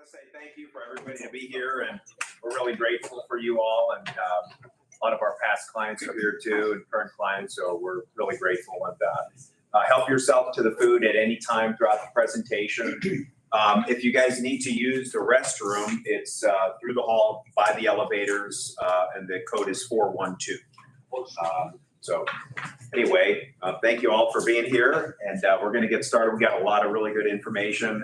want to say thank you for everybody to be here, and we're really grateful for you all. And a lot of our past clients are here too, and current clients, so we're really grateful. And help yourself to the food at any time throughout the presentation. If you guys need to use the restroom, it's through the hall by the elevators, and the code is 412. So anyway, thank you all for being here, and we're going to get started. We got a lot of really good information,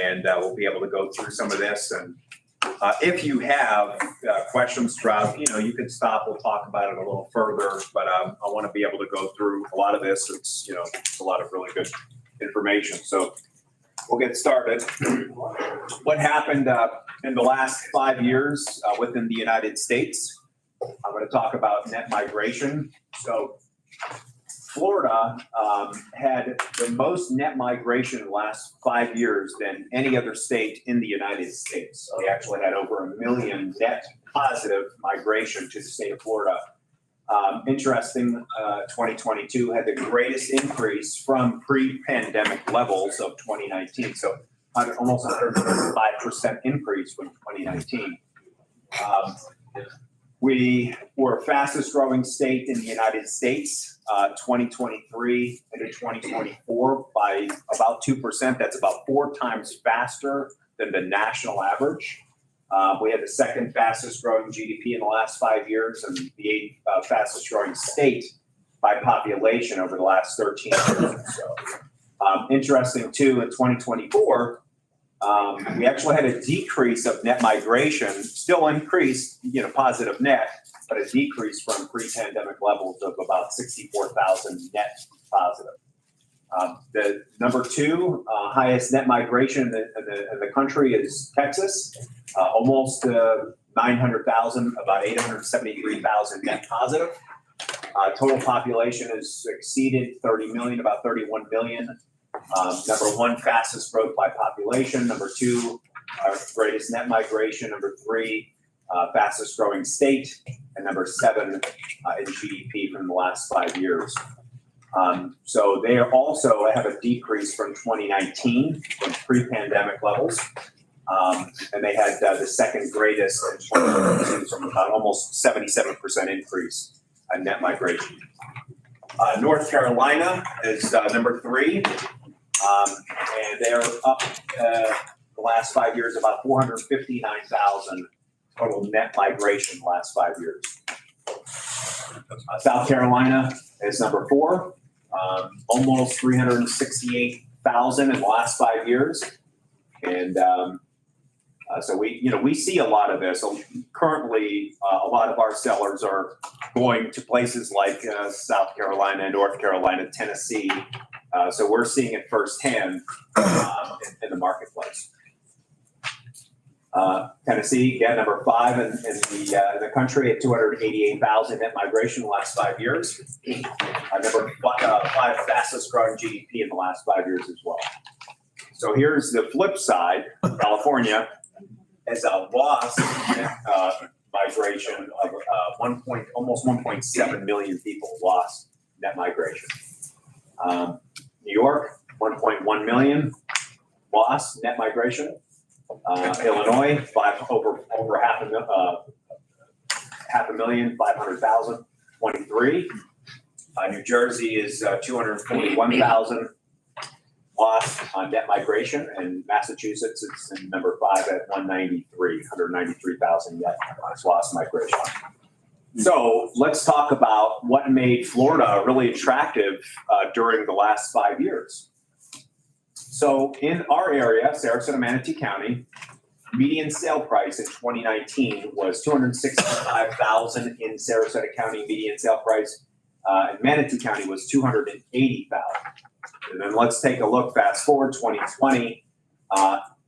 and we'll be able to go through some of this. And if you have questions throughout, you can stop. We'll talk about it a little further, but I want to be able to go through a lot of this. It's, it's a lot of really good information. So we'll get started. What happened in the last 5 years within the United States? I'm going to talk about net migration. So Florida had the most net migration in the last 5 years than any other state in the United States. So we actually had over 1 million net positive migration to the state of Florida. Interesting, 2022 had the greatest increase from pre-pandemic levels of 2019. So almost 135% increase from 2019. We were fastest growing state in the United States, 2023 into 2024 by about 2%. That's about 4 times faster than the national average. We had the second fastest growing GDP in the last 5 years and the 8th fastest growing state by population over the last 13 years or so. Interesting too, in 2024, we actually had a decrease of net migration, still increased, positive net, but a decrease from pre-pandemic levels of about 64,000 net positive. The number 2 highest net migration in the country is Texas, almost 900,000, about 873,000 net positive. Total population has exceeded 30 million, about 31 million. Number 1, fastest growth by population. Number 2, greatest net migration. Number 3, fastest growing state. And number 7 in GDP from the last 5 years. So they also have a decrease from 2019 from pre-pandemic levels. And they had the second greatest in 2022, so about almost 77% increase in net migration. North Carolina is number 3. And they're up the last 5 years, about 459,000 total net migration the last 5 years. South Carolina is number 4, almost 368,000 in the last 5 years. And so we see a lot of this. Currently, a lot of our sellers are going to places like South Carolina, North Carolina, Tennessee. So we're seeing it firsthand in the marketplace. Tennessee, number 5 in the country at 288,000 net migration in the last 5 years. Number 5 fastest growing GDP in the last 5 years as well. So here's the flip side. California has lost migration of almost 1.7 million people lost net migration. New York, 1.1 million lost net migration. Illinois, over half a million, 500,000, 23. New Jersey is 241,000 lost on net migration, and Massachusetts is in number 5 at 193,000 net lost migration. So let's talk about what made Florida really attractive during the last 5 years. So in our area, Sarasota-Manatee County, median sale price in 2019 was $265,000 in Sarasota County. Median sale price in Manatee County was $280,000. And then let's take a look, fast forward 2020,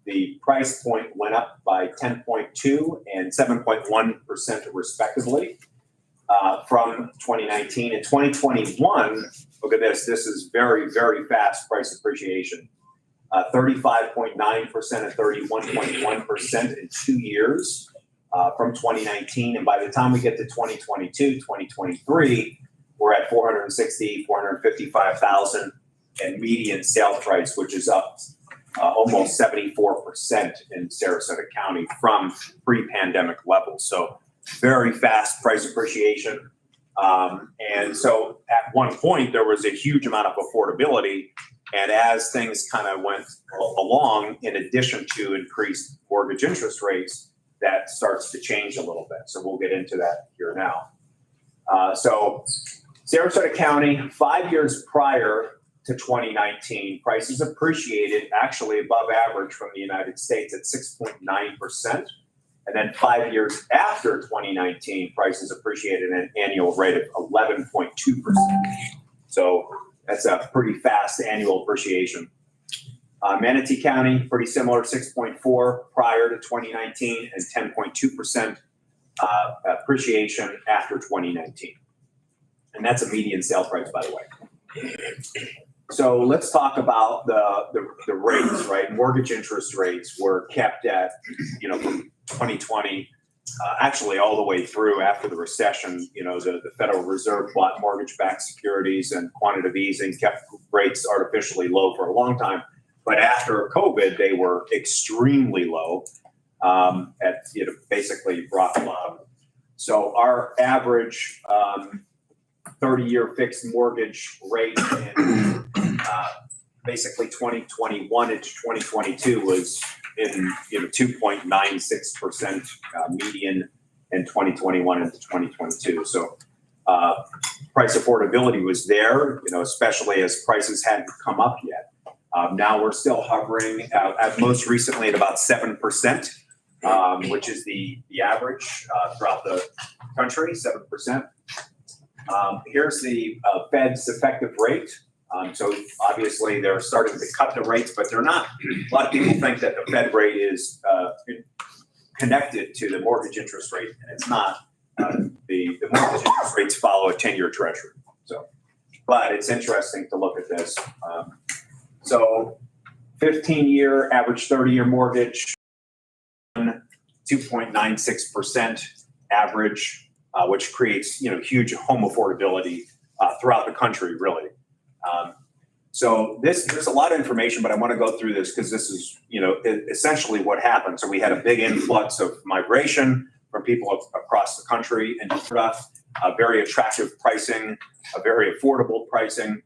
the price point went up by 10.2 and 7.1% respectively from 2019. In 2021, look at this. This is very, very fast price appreciation. 35.9% and 31.1% in 2 years from 2019. And by the time we get to 2022, 2023, we're at 455,000 and median sale price, which is up almost 74% in Sarasota County from pre-pandemic levels. So very fast price appreciation. And so at one point, there was a huge amount of affordability. And as things kind of went along, in addition to increased mortgage interest rates, that starts to change a little bit. So we'll get into that here now. So Sarasota County, 5 years prior to 2019, prices appreciated actually above average from the United States at 6.9%. And then 5 years after 2019, prices appreciated at an annual rate of 11.2%. So that's a pretty fast annual appreciation. Manatee County, pretty similar, 6.4 prior to 2019 and 10.2% appreciation after 2019. And that's a median sale price, by the way. So let's talk about the rates, right? Mortgage interest rates were kept at, from 2020, actually all the way through after the recession. The Federal Reserve bought mortgage-backed securities and quantitative easing kept rates artificially low for a long time. But after COVID, they were extremely low at basically rock bottom. So our average 30-year fixed mortgage rate in basically 2021 into 2022 was in 2.96% median in 2021 into 2022. So price affordability was there, especially as prices hadn't come up yet. Now we're still hovering at most recently at about 7%, which is the average throughout the country, 7%. Here's the Fed's effective rate. So obviously they're starting to cut the rates, but they're not. A lot of people think that the Fed rate is connected to the mortgage interest rate, and it's not. The mortgage interest rates follow a 10-year treasury. So, but it's interesting to look at this. So 15-year average 30-year mortgage, 2.96% average, which creates huge home affordability throughout the country, really. So there's a lot of information, but I want to go through this because this is essentially what happened. So we had a big influx of migration from people across the country and very attractive pricing, a very affordable pricing.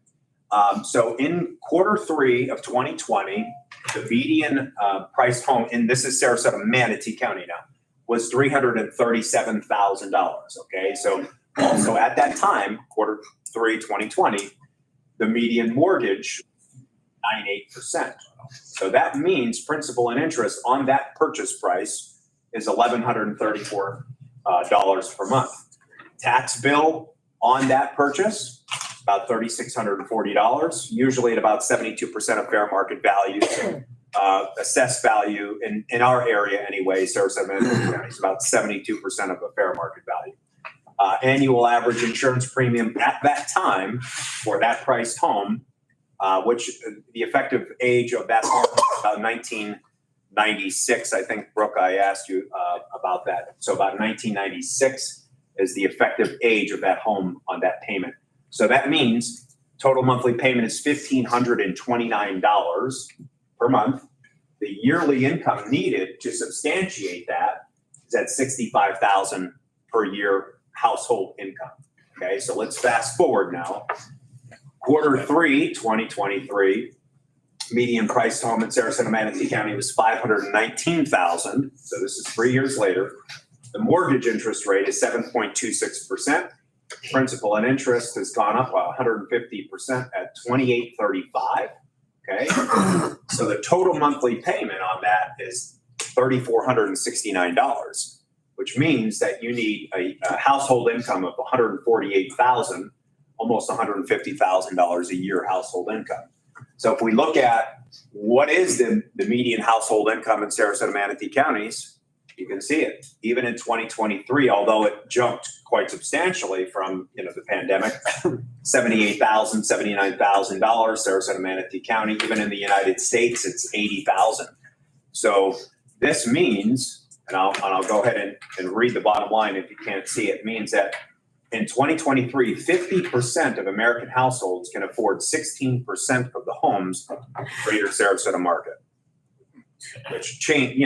So in quarter 3 of 2020, the median priced home, and this is Sarasota-Manatee County now, was $337,000. Okay, so also at that time, quarter 3, 2020, the median mortgage, 98%. So that means principal and interest on that purchase price is $1,134 per month. Tax bill on that purchase, about $3,640, usually at about 72% of fair market value. Assessed value in our area anyway, Sarasota-Manatee County, is about 72% of the fair market value. Annual average insurance premium at that time for that priced home, which the effective age of that home was about 1996. I think, Brooke, I asked you about that. So about 1996 is the effective age of that home on that payment. So that means total monthly payment is $1,529 per month. The yearly income needed to substantiate that is at $65,000 per year household income. Okay, so let's fast forward now. Quarter 3, 2023, median priced home in Sarasota-Manatee County was $519,000. So this is 3 years later. The mortgage interest rate is 7.26%. Principal and interest has gone up 150% at $2,835. Okay, so the total monthly payment on that is $3,469, which means that you need a household income of $148,000, almost $150,000 a year household income. So if we look at what is the median household income in Sarasota-Manatee counties, you can see it. Even in 2023, although it jumped quite substantially from the pandemic, $78,000, $79,000, Sarasota-Manatee County. Even in the United States, it's $80,000. So this means, and I'll go ahead and read the bottom line if you can't see it, means that in 2023, 50% of American households can afford 16% of the homes in the greater Sarasota market. which change,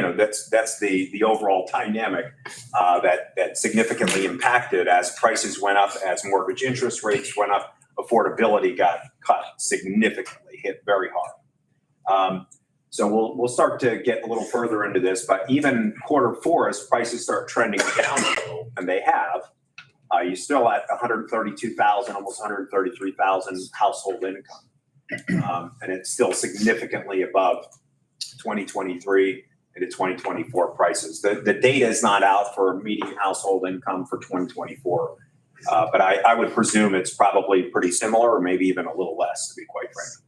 that's the overall dynamic that significantly impacted as prices went up, as mortgage interest rates went up, affordability got cut significantly, hit very hard. So we'll start to get a little further into this, but even Q4, as prices start trending down a little, and they have, you're still at 132,000, almost 133,000 household income. And it's still significantly above 2023 into 2024 prices. The data is not out for median household income for 2024, but I would presume it's probably pretty similar or maybe even a little less, to be quite frank.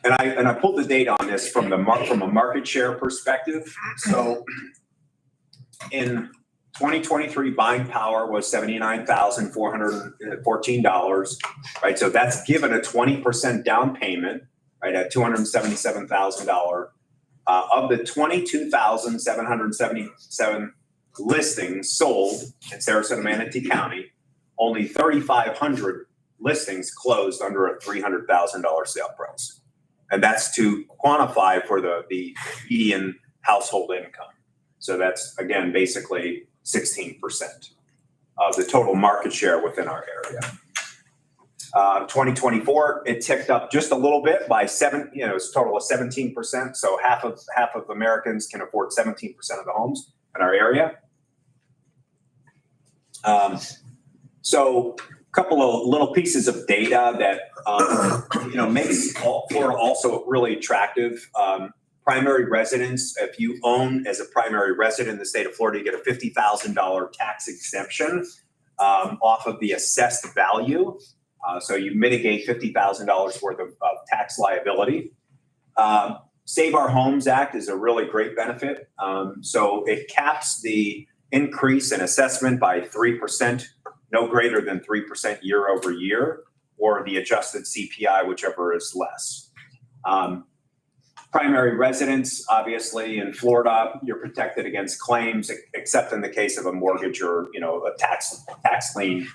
And I pulled the data on this from a market share perspective. So in 2023, buying power was $79,414, right? So that's given a 20% down payment, right, at $277,000. Of the 22,777 listings sold in Sarasota-Manatee County, only 3,500 listings closed under a $300,000 sale price. And that's to quantify for the median household income. So that's, again, basically 16% of the total market share within our area. 2024, it ticked up just a little bit by it's a total of 17%. So half of Americans can afford 17% of the homes in our area. So a couple of little pieces of data that makes Florida also really attractive. Primary residence, if you own as a primary resident in the state of Florida, you get a $50,000 tax exemption off of the assessed value. So you mitigate $50,000 worth of tax liability. Save Our Homes Act is a really great benefit. So it caps the increase in assessment by 3%, no greater than 3% year over year, or the adjusted CPI, whichever is less. Primary residence, obviously, in Florida, you're protected against claims, except in the case of a mortgage or a tax lien.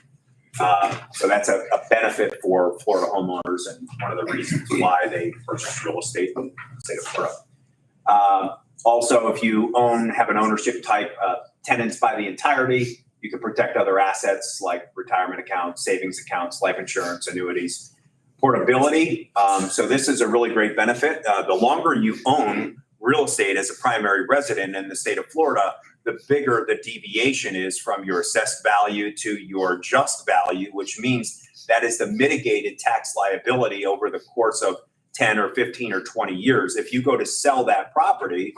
So that's a benefit for Florida homeowners, and one of the reasons why they purchase real estate in the state of Florida. Also, if you have an ownership type, tenants by the entirety, you can protect other assets like retirement accounts, savings accounts, life insurance, annuities. Portability. So this is a really great benefit. The longer you own real estate as a primary resident in the state of Florida, the bigger the deviation is from your assessed value to your just value, which means that is the mitigated tax liability over the course of 10 or 15 or 20 years. If you go to sell that property,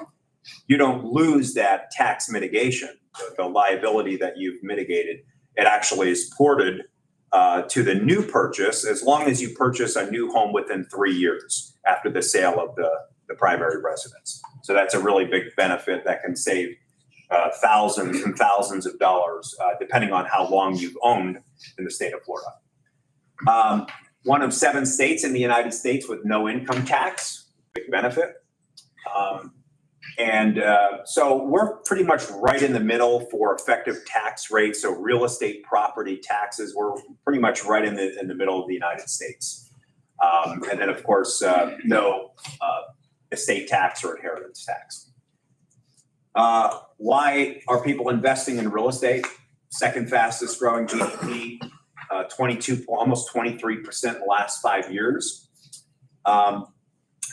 you don't lose that tax mitigation, the liability that you've mitigated. It actually is ported to the new purchase, as long as you purchase a new home within 3 years after the sale of the primary residence. So that's a really big benefit that can save thousands and thousands of dollars, depending on how long you've owned in the state of Florida. One of 7 states in the United States with no income tax, big benefit. So we're pretty much right in the middle for effective tax rates. So real estate property taxes, we're pretty much right in the middle of the United States. And then, of course, no estate tax or inheritance tax. Why are people investing in real estate? Second fastest growing GDP, almost 23% in the last 5 years.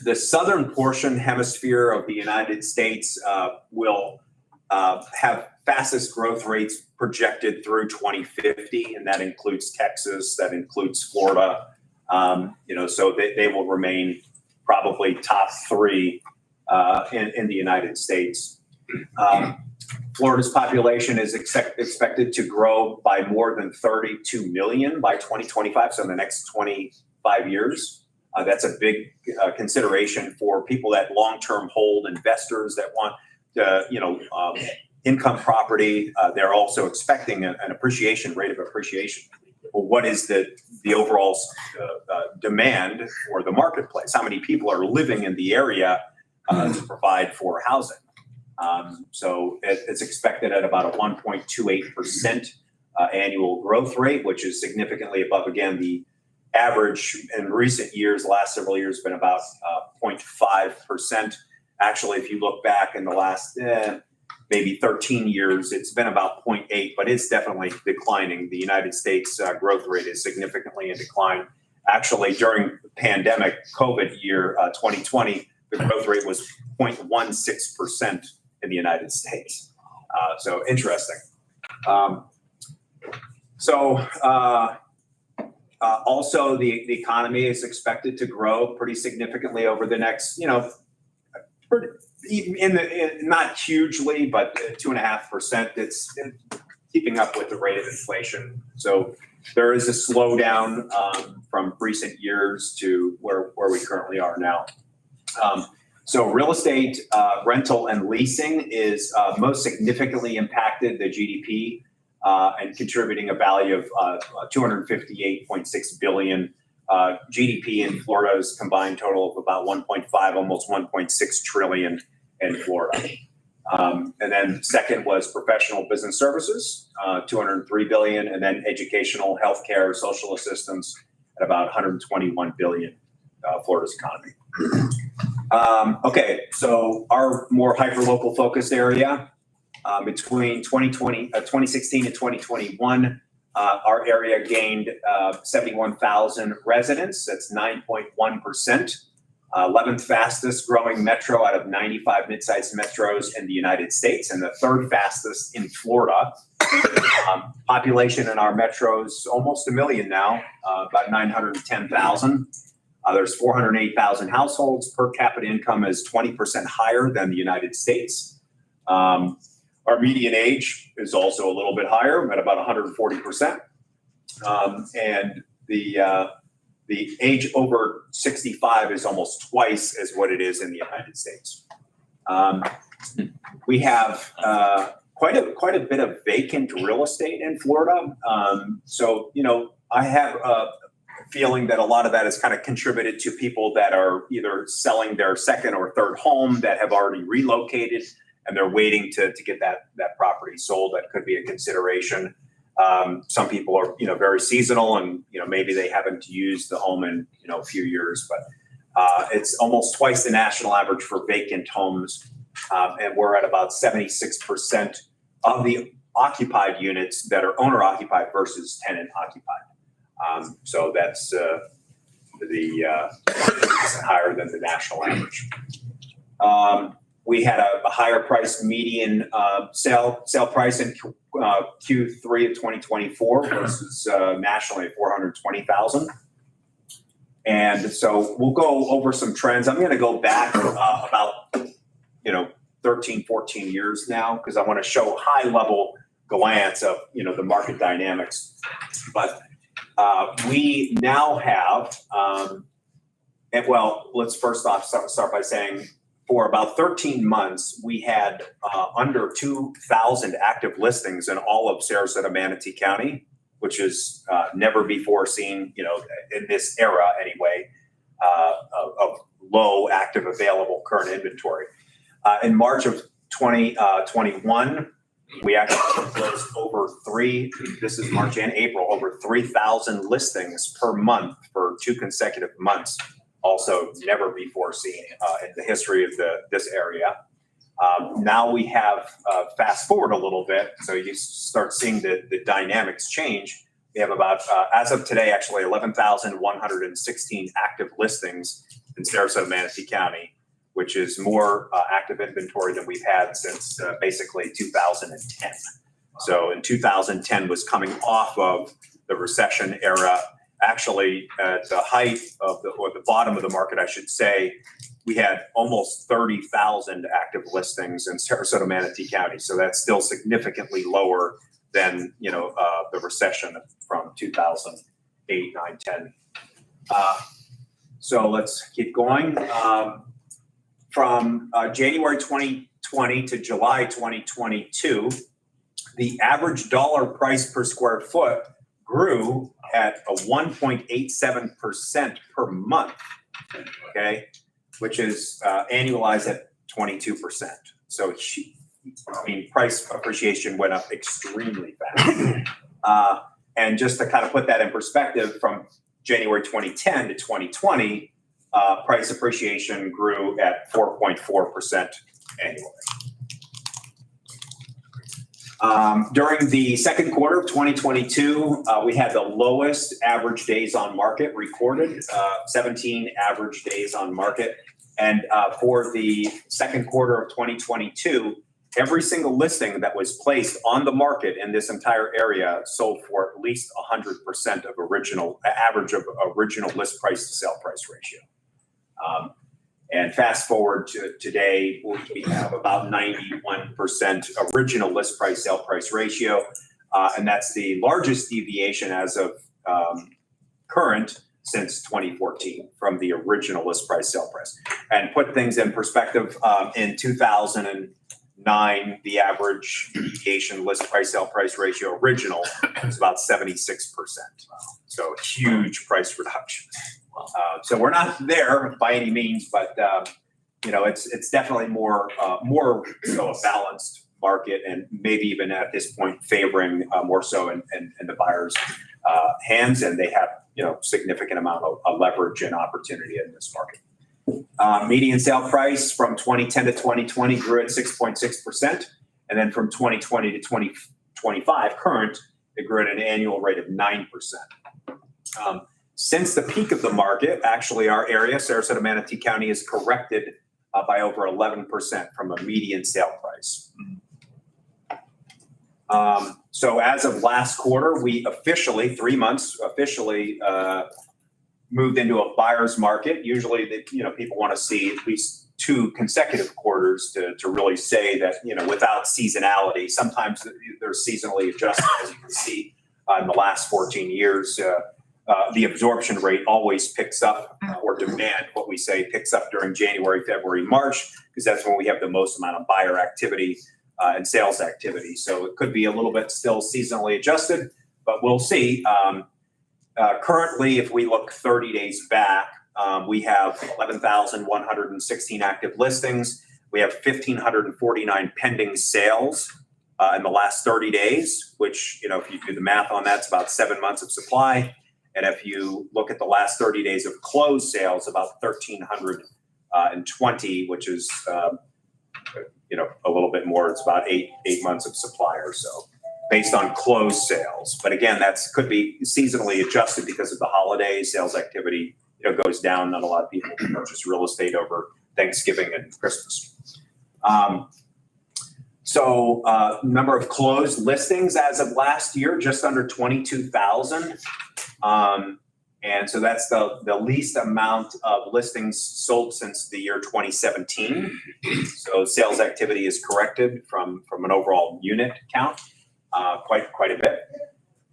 The southern hemisphere of the United States will have fastest growth rates projected through 2050, and that includes Texas, that includes Florida. So they will remain probably top 3 in the United States. Florida's population is expected to grow by more than 32 million by 2025, so in the next 25 years. That's a big consideration for people that long-term hold, investors that want income property. They're also expecting an rate of appreciation. Well, what is the overall demand for the marketplace? How many people are living in the area to provide for housing? So it's expected at about a 1.28% annual growth rate, which is significantly above, again, the average in recent years, last several years, been about 0.5%. Actually, if you look back in the last maybe 13 years, it's been about 0.8, but it's definitely declining. The United States growth rate is significantly in decline. Actually, during the pandemic, COVID year 2020, the growth rate was 0.16% in the United States. So interesting. Also, the economy is expected to grow pretty significantly over the next, not hugely, but 2.5%. It's keeping up with the rate of inflation. So there is a slowdown from recent years to where we currently are now. So real estate, rental, and leasing is most significantly impacted the GDP and contributing a value of $258.6 billion. GDP in Florida's combined total of about 1.5, almost 1.6 trillion in Florida. And then second was professional business services, 203 billion, and then educational, healthcare, social assistance at about 121 billion, Florida's economy. Okay, so our more hyperlocal focused area, between 2016 and 2021, our area gained 71,000 residents. That's 9.1%. 11th fastest growing metro out of 95 mid-sized metros in the United States, and the third fastest in Florida. Population in our metros almost 1 million now, about 910,000. There's 408,000 households. Per capita income is 20% higher than the United States. Our median age is also a little bit higher at about 140%. And the age over 65 is almost twice as what it is in the United States. We have quite a bit of vacant real estate in Florida. So, I have a feeling that a lot of that is kind of contributed to people that are either selling their second or third home that have already relocated, and they're waiting to get that property sold. That could be a consideration. Some people are, very seasonal, and maybe they haven't used the home in a few years. But it's almost twice the national average for vacant homes, and we're at about 76% of the occupied units that are owner occupied versus tenant occupied. So that's higher than the national average. We had a higher price median sale price in Q3 of 2024 versus nationally at 420,000. And so we'll go over some trends. I'm going to go back about 13, 14 years now, because I want to show high level glance of the market dynamics. But we now have, let's first off start by saying, for about 13 months, we had under 2,000 active listings in all of Sarasota-Manatee County, which is never before seen, in this era anyway, of low active available current inventory. In March of 2021, we actually closed this is March and April, over 3,000 listings per month for 2 consecutive months. Also never before seen in the history of this area. Now we have, fast forward a little bit, so you start seeing the dynamics change. We have about, as of today, actually 11,116 active listings in Sarasota-Manatee County, which is more active inventory than we've had since basically 2010. So in 2010 was coming off of the recession era. Actually, at the height of or the bottom of the market, I should say, we had almost 30,000 active listings in Sarasota-Manatee County. So that's still significantly lower than the recession from 2008, 9, 10. So let's keep going. From January 2020 to July 2022, the average dollar price per square foot grew at a 1.87% per month, okay, which is annualized at 22%. So, price appreciation went up extremely fast. And just to kind of put that in perspective, from January 2010 to 2020, price appreciation grew at 4.4% annually. During the second quarter of 2022, we had the lowest average days on market recorded, 17 average days on market. And for the second quarter of 2022, every single listing that was placed on the market in this entire area sold for at least 100% of average of original list price to sale price ratio. And fast forward to today, we have about 91% original list price sale price ratio. And that's the largest deviation as of current since 2014 from the original list price sale price. And put things in perspective, in 2009, the average deviation list price sale price ratio original was about 76%. So huge price reduction. So we're not there by any means, but it's definitely more so a balanced market, and maybe even at this point favoring more so in the buyers' hands, and they have significant amount of leverage and opportunity in this market. Median sale price from 2010 to 2020 grew at 6.6%, and then from 2020 to 2025 current, it grew at an annual rate of 9%. Since the peak of the market, actually our area, Sarasota-Manatee County, is corrected by over 11% from a median sale price. So as of last quarter, we officially, 3 months, moved into a buyer's market. Usually, people want to see at least 2 consecutive quarters to really say that, without seasonality. Sometimes they're seasonally adjusted, as you can see in the last 14 years. The absorption rate always picks up, or demand, what we say, picks up during January, February, March, because that's when we have the most amount of buyer activity and sales activity. So it could be a little bit still seasonally adjusted, but we'll see. Currently, if we look 30 days back, we have 11,116 active listings. We have 1,549 pending sales in the last 30 days, which, if you do the math on that, it's about 7 months of supply. And if you look at the last 30 days of closed sales, about 1,320, which is, a little bit more. It's about eight months of supply or so, based on closed sales. But again, could be seasonally adjusted because of the holidays. Sales activity, goes down. Not a lot of people purchase real estate over Thanksgiving and Christmas. So number of closed listings as of last year, just under 22,000. And so that's the least amount of listings sold since the year 2017. So sales activity is corrected from an overall unit count quite a bit.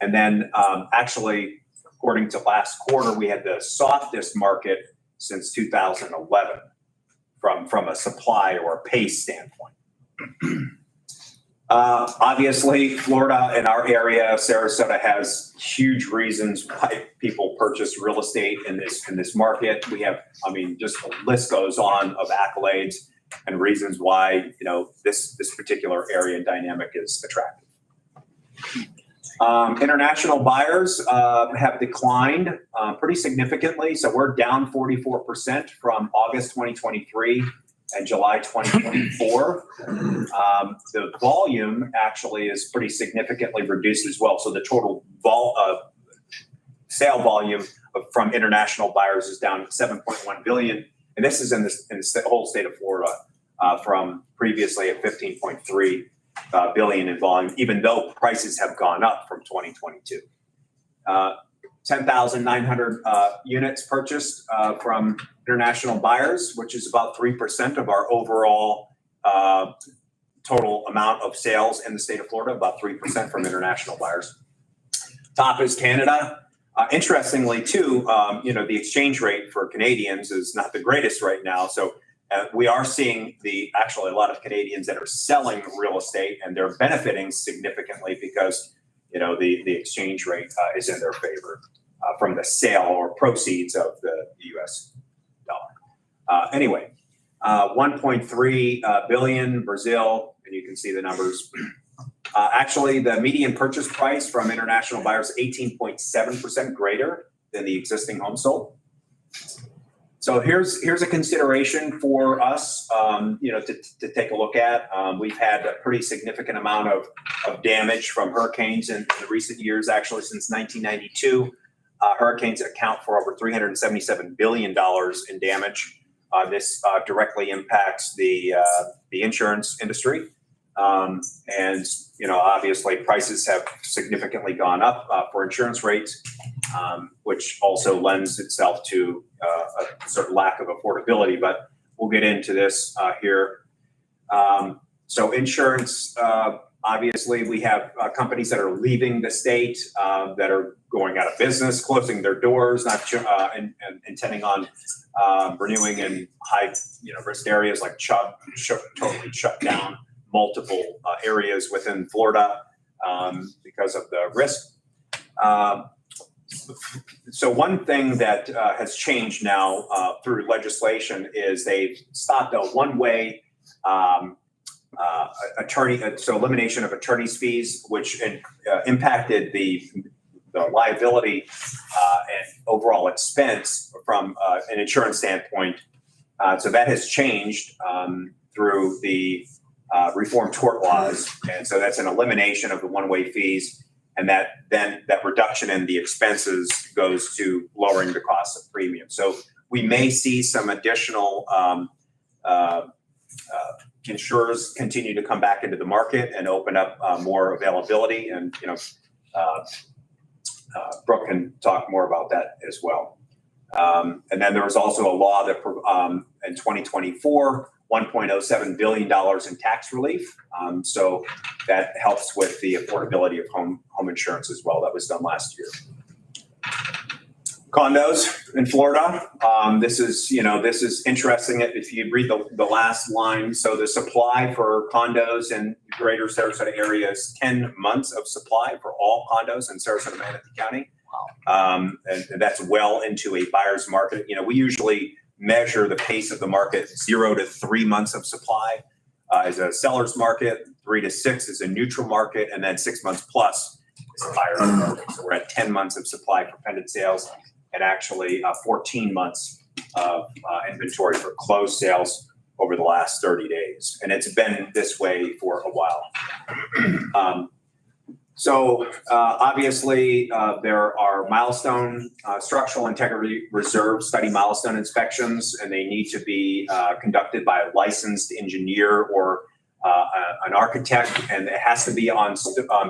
And then actually, according to last quarter, we had the softest market since 2011 from a supply or a pace standpoint. Obviously, Florida in our area, Sarasota, has huge reasons why people purchase real estate in this market. We have, just the list goes on of accolades and reasons why, this particular area and dynamic is attractive. International buyers have declined pretty significantly. So we're down 44% from August 2023 and July 2024. The volume actually is pretty significantly reduced as well. So the total sale volume from international buyers is down 7.1 billion. And this is in the whole state of Florida from previously at 15.3 billion in volume, even though prices have gone up from 2022. 10,900 units purchased from international buyers, which is about 3% of our overall total amount of sales in the state of Florida, about 3% from international buyers. Top is Canada. Interestingly, too, the exchange rate for Canadians is not the greatest right now. So we are seeing actually a lot of Canadians that are selling real estate, and they're benefiting significantly because the exchange rate is in their favor from the sale or proceeds of the U.S. dollar. Anyway, 1.3 billion Brazil, and you can see the numbers. Actually, the median purchase price from international buyers 18.7% greater than the existing home sold. So here's a consideration for us, to take a look at. We've had a pretty significant amount of damage from hurricanes in the recent years, actually since 1992. Hurricanes account for over $377 billion in damage. This directly impacts the insurance industry. And, obviously prices have significantly gone up for insurance rates, which also lends itself to a sort of lack of affordability. But we'll get into this here. So insurance, obviously, we have companies that are leaving the state, that are going out of business, closing their doors, not and intending on renewing in high risk areas like totally shut down multiple areas within Florida because of the risk. So one thing that has changed now through legislation is they've stopped a one-way elimination of attorney's fees, which impacted the liability and overall expense from an insurance standpoint. So that has changed through the reform tort laws. And so that's an elimination of the one-way fees. And that reduction in the expenses goes to lowering the cost of premium. So we may see some additional insurers continue to come back into the market and open up more availability. And, Brooke can talk more about that as well. And then there was also a law that in 2024, $1.07 billion in tax relief. So that helps with the affordability of home insurance as well. That was done last year. Condos in Florida. This is interesting. If you read the last line, so the supply for condos in the greater Sarasota area is 10 months of supply for all condos in Sarasota-Manatee County. Wow. And that's well into a buyer's market. We usually measure the pace of the market 0 to 3 months of supply is a seller's market, 3 to 6 is a neutral market, and then 6 months plus is a buyer's market. So we're at 10 months of supply for pending sales, and actually 14 months of inventory for closed sales over the last 30 days. And it's been this way for a while. So obviously there are milestone structural integrity reserve study milestone inspections, and they need to be conducted by a licensed engineer or an architect, and it has to be on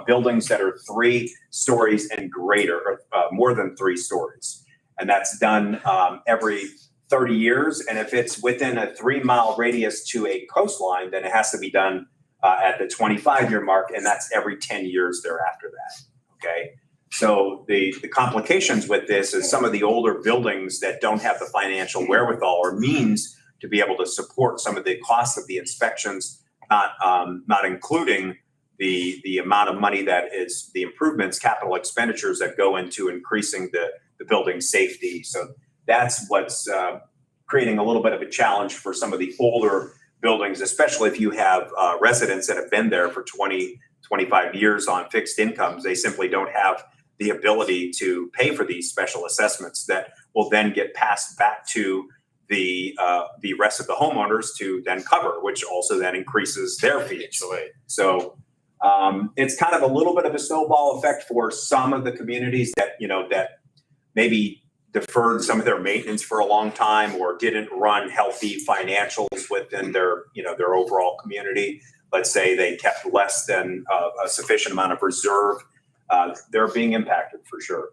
buildings that are 3 stories and greater, or more than 3 stories. And that's done every 30 years. And if it's within a 3-mile radius to a coastline, then it has to be done at the 25-year mark, and that's every 10 years thereafter that, okay? So the complications with this is some of the older buildings that don't have the financial wherewithal or means to be able to support some of the costs of the inspections, not including the amount of money that is the improvements, capital expenditures that go into increasing the building safety. So that's what's creating a little bit of a challenge for some of the older buildings, especially if you have residents that have been there for 20, 25 years on fixed incomes. They simply don't have the ability to pay for these special assessments that will then get passed back to the rest of the homeowners to then cover, which also then increases their fees. So it's kind of a little bit of a snowball effect for some of the communities that, that maybe deferred some of their maintenance for a long time or didn't run healthy financials within their overall community. Let's say they kept less than a sufficient amount of reserve. They're being impacted for sure.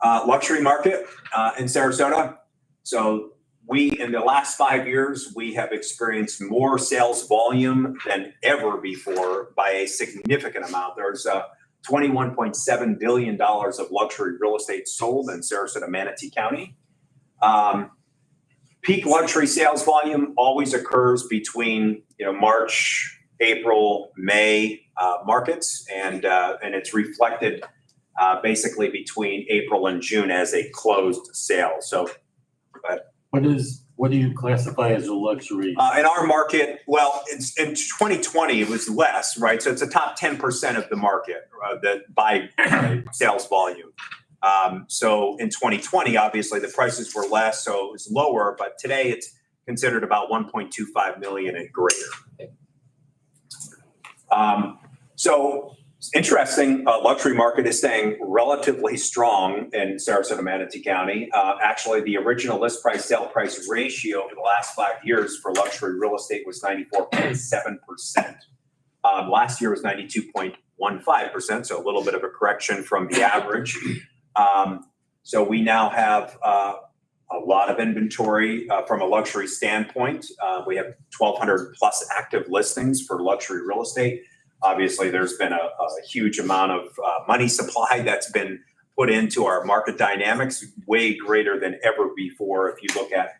Luxury market in Sarasota. So in the last 5 years, we have experienced more sales volume than ever before by a significant amount. There's $21.7 billion of luxury real estate sold in Sarasota-Manatee County. Peak luxury sales volume always occurs between March, April, May markets, and it's reflected basically between April and June as a closed sale. So, what do you classify as a luxury? In our market, well, it's in 2020 it was less, right? So it's the top 10% of the market that by sales volume. So in 2020, obviously the prices were less, so it was lower, but today it's considered about 1.25 million and greater. So interesting, luxury market is staying relatively strong in Sarasota-Manatee County. Actually, the original list price sale price ratio over the last 5 years for luxury real estate was 94.7%. Last year was 92.15%, so a little bit of a correction from the average. So we now have a lot of inventory from a luxury standpoint. We have 1,200 plus active listings for luxury real estate. Obviously, there's been a huge amount of money supply that's been put into our market dynamics, way greater than ever before. If you look at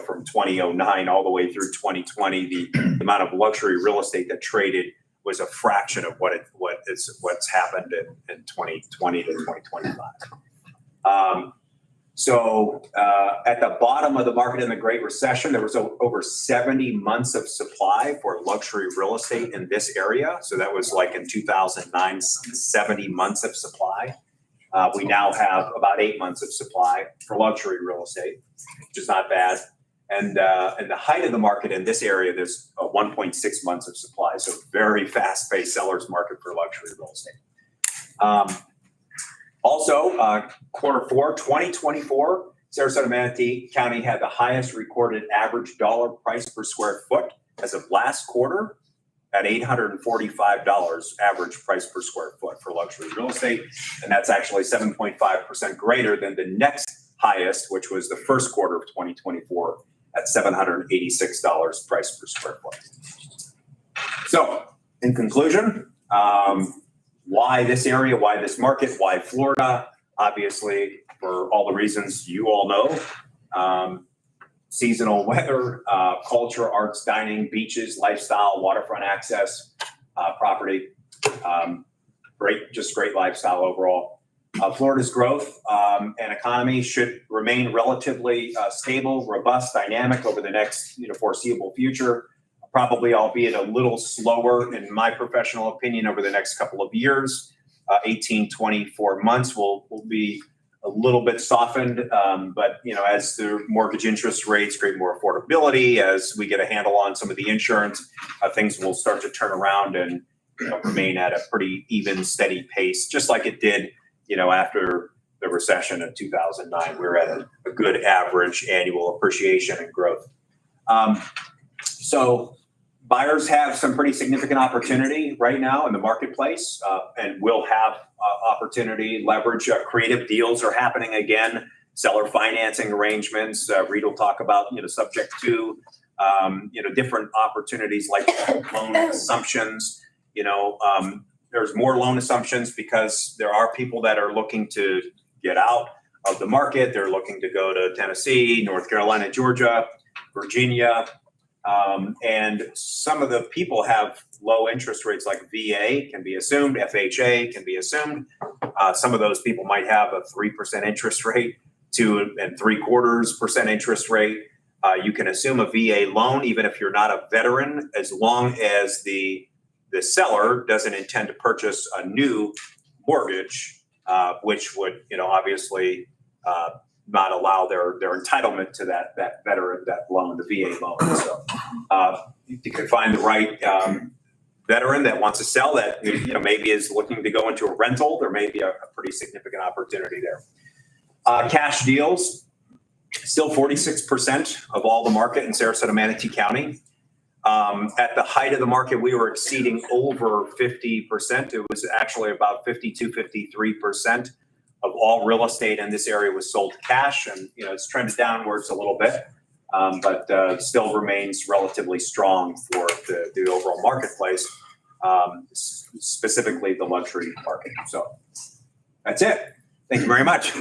from 2009 all the way through 2020, the amount of luxury real estate that traded was a fraction of what's happened in 2020 to 2025. So at the bottom of the market in the Great Recession, there was over 70 months of supply for luxury real estate in this area. So that was like in 2009, 70 months of supply. We now have about 8 months of supply for luxury real estate, which is not bad. And the height of the market in this area, there's 1.6 months of supply. So very fast-paced seller's market for luxury real estate. Also, Q4 2024, Sarasota-Manatee County had the highest recorded average dollar price per square foot as of last quarter at $845 average price per square foot for luxury real estate. And that's actually 7.5% greater than the next highest, which was the first quarter of 2024 at $786 price per square foot. So in conclusion, why this area, why this market, why Florida? Obviously, for all the reasons you all know, seasonal weather, culture, arts, dining, beaches, lifestyle, waterfront access, property, great lifestyle overall. Florida's growth and economy should remain relatively stable, robust, dynamic over the next foreseeable future. Probably, albeit a little slower, in my professional opinion, over the next couple of years. 18, 24 months will be a little bit softened, but as the mortgage interest rates create more affordability, as we get a handle on some of the insurance, things will start to turn around and remain at a pretty even, steady pace, just like it did, after the recession of 2009. We're at a good average annual appreciation and growth. So buyers have some pretty significant opportunity right now in the marketplace, and will have opportunity, leverage. Creative deals are happening again. Seller financing arrangements. Reed will talk about, subject to, different opportunities like loan assumptions. There's more loan assumptions because there are people that are looking to get out of the market. They're looking to go to Tennessee, North Carolina, Georgia, Virginia. And some of the people have low interest rates, like VA can be assumed, FHA can be assumed. Some of those people might have a 3% interest rate, 2 3/4% interest rate. You can assume a VA loan even if you're not a veteran, as long as the seller doesn't intend to purchase a new mortgage, which would obviously not allow their entitlement to that veteran, that loan, the VA loan. So you can find the right veteran that wants to sell, that maybe is looking to go into a rental. There may be a pretty significant opportunity there. Cash deals, still 46% of all the market in Sarasota-Manatee County. At the height of the market, we were exceeding over 50%. It was actually about 52, 53% of all real estate in this area was sold cash, and it's trended downwards a little bit, but still remains relatively strong for the overall marketplace, specifically the luxury market. So that's it. Thank you very much.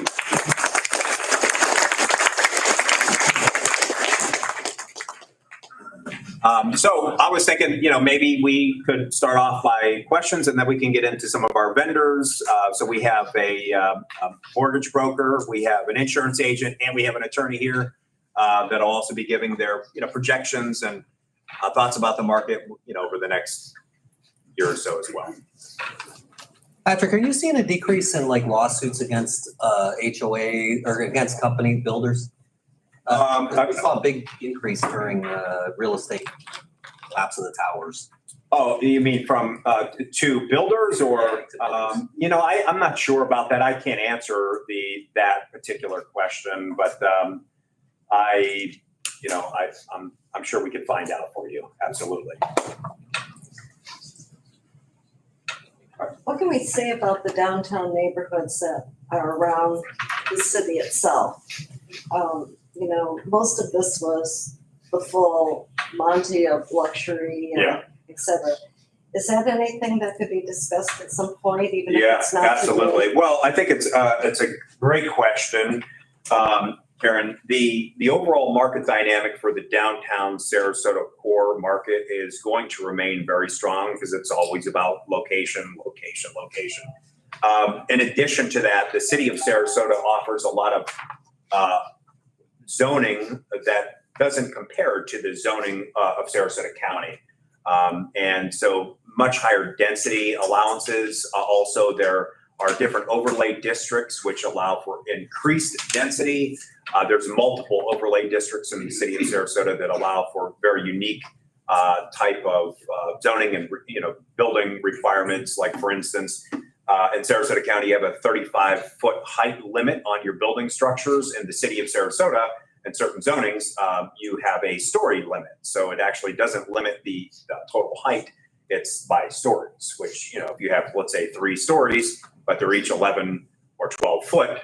So I was thinking, maybe we could start off by questions, and then we can get into some of our vendors. So we have a mortgage broker, we have an insurance agent, and we have an attorney here that'll also be giving their projections and thoughts about the market over the next year or so as well. Patrick, are you seeing a decrease in like lawsuits against HOA or against company builders? I saw a big increase during real estate collapse of the towers. Oh, you mean from, to builders or, I'm not sure about that. I can't answer that particular question, but, I'm sure we can find out for you. Absolutely. What can we say about the downtown neighborhoods that are around the city itself? Most of this was the full Monty of luxury and et cetera. Is that anything that could be discussed at some point, even if it's not? Absolutely. Well, I think it's a great question, Karen. The overall market dynamic for the downtown Sarasota core market is going to remain very strong because it's always about location. In addition to that, the city of Sarasota offers a lot of zoning that doesn't compare to the zoning of Sarasota County. And so much higher density allowances. Also, there are different overlay districts which allow for increased density. There's multiple overlay districts in the city of Sarasota that allow for very unique type of zoning and building requirements. Like for instance, in Sarasota County, you have a 35-foot height limit on your building structures. In the city of Sarasota, in certain zonings, you have a story limit. So it actually doesn't limit the total height. It's by stories, which, if you have, let's say, 3 stories, but they're each 11 or 12 foot,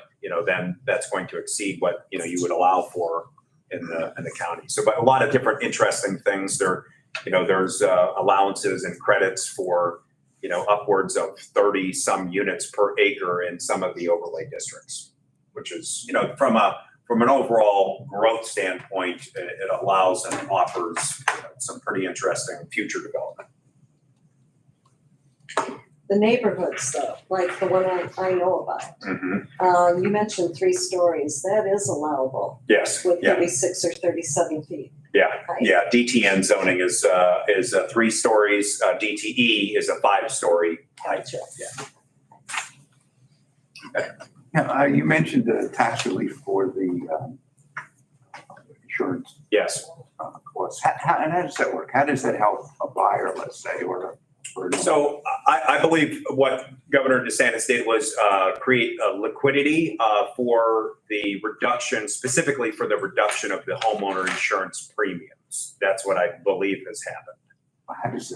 then that's going to exceed what, you would allow for in the county. So, but a lot of different interesting things there. There's allowances and credits for, upwards of 30 some units per acre in some of the overlay districts, which is, from an overall growth standpoint, it allows and offers some pretty interesting future development. The neighborhoods, though, like the one I know about. Mm-hmm. You mentioned 3 stories. That is allowable. Yes. With 36 or 37 feet. Yeah. Right? Yeah. DTN zoning is 3 stories. DTE is a 5-story height. Gotcha. Yeah. Yeah, you mentioned the tax relief for the insurance. Yes. Costs. And how does that work? How does that help a buyer, let's say, or So I believe what Governor DeSantis did was create a liquidity for the reduction, specifically for the reduction of the homeowner insurance premiums. That's what I believe has happened.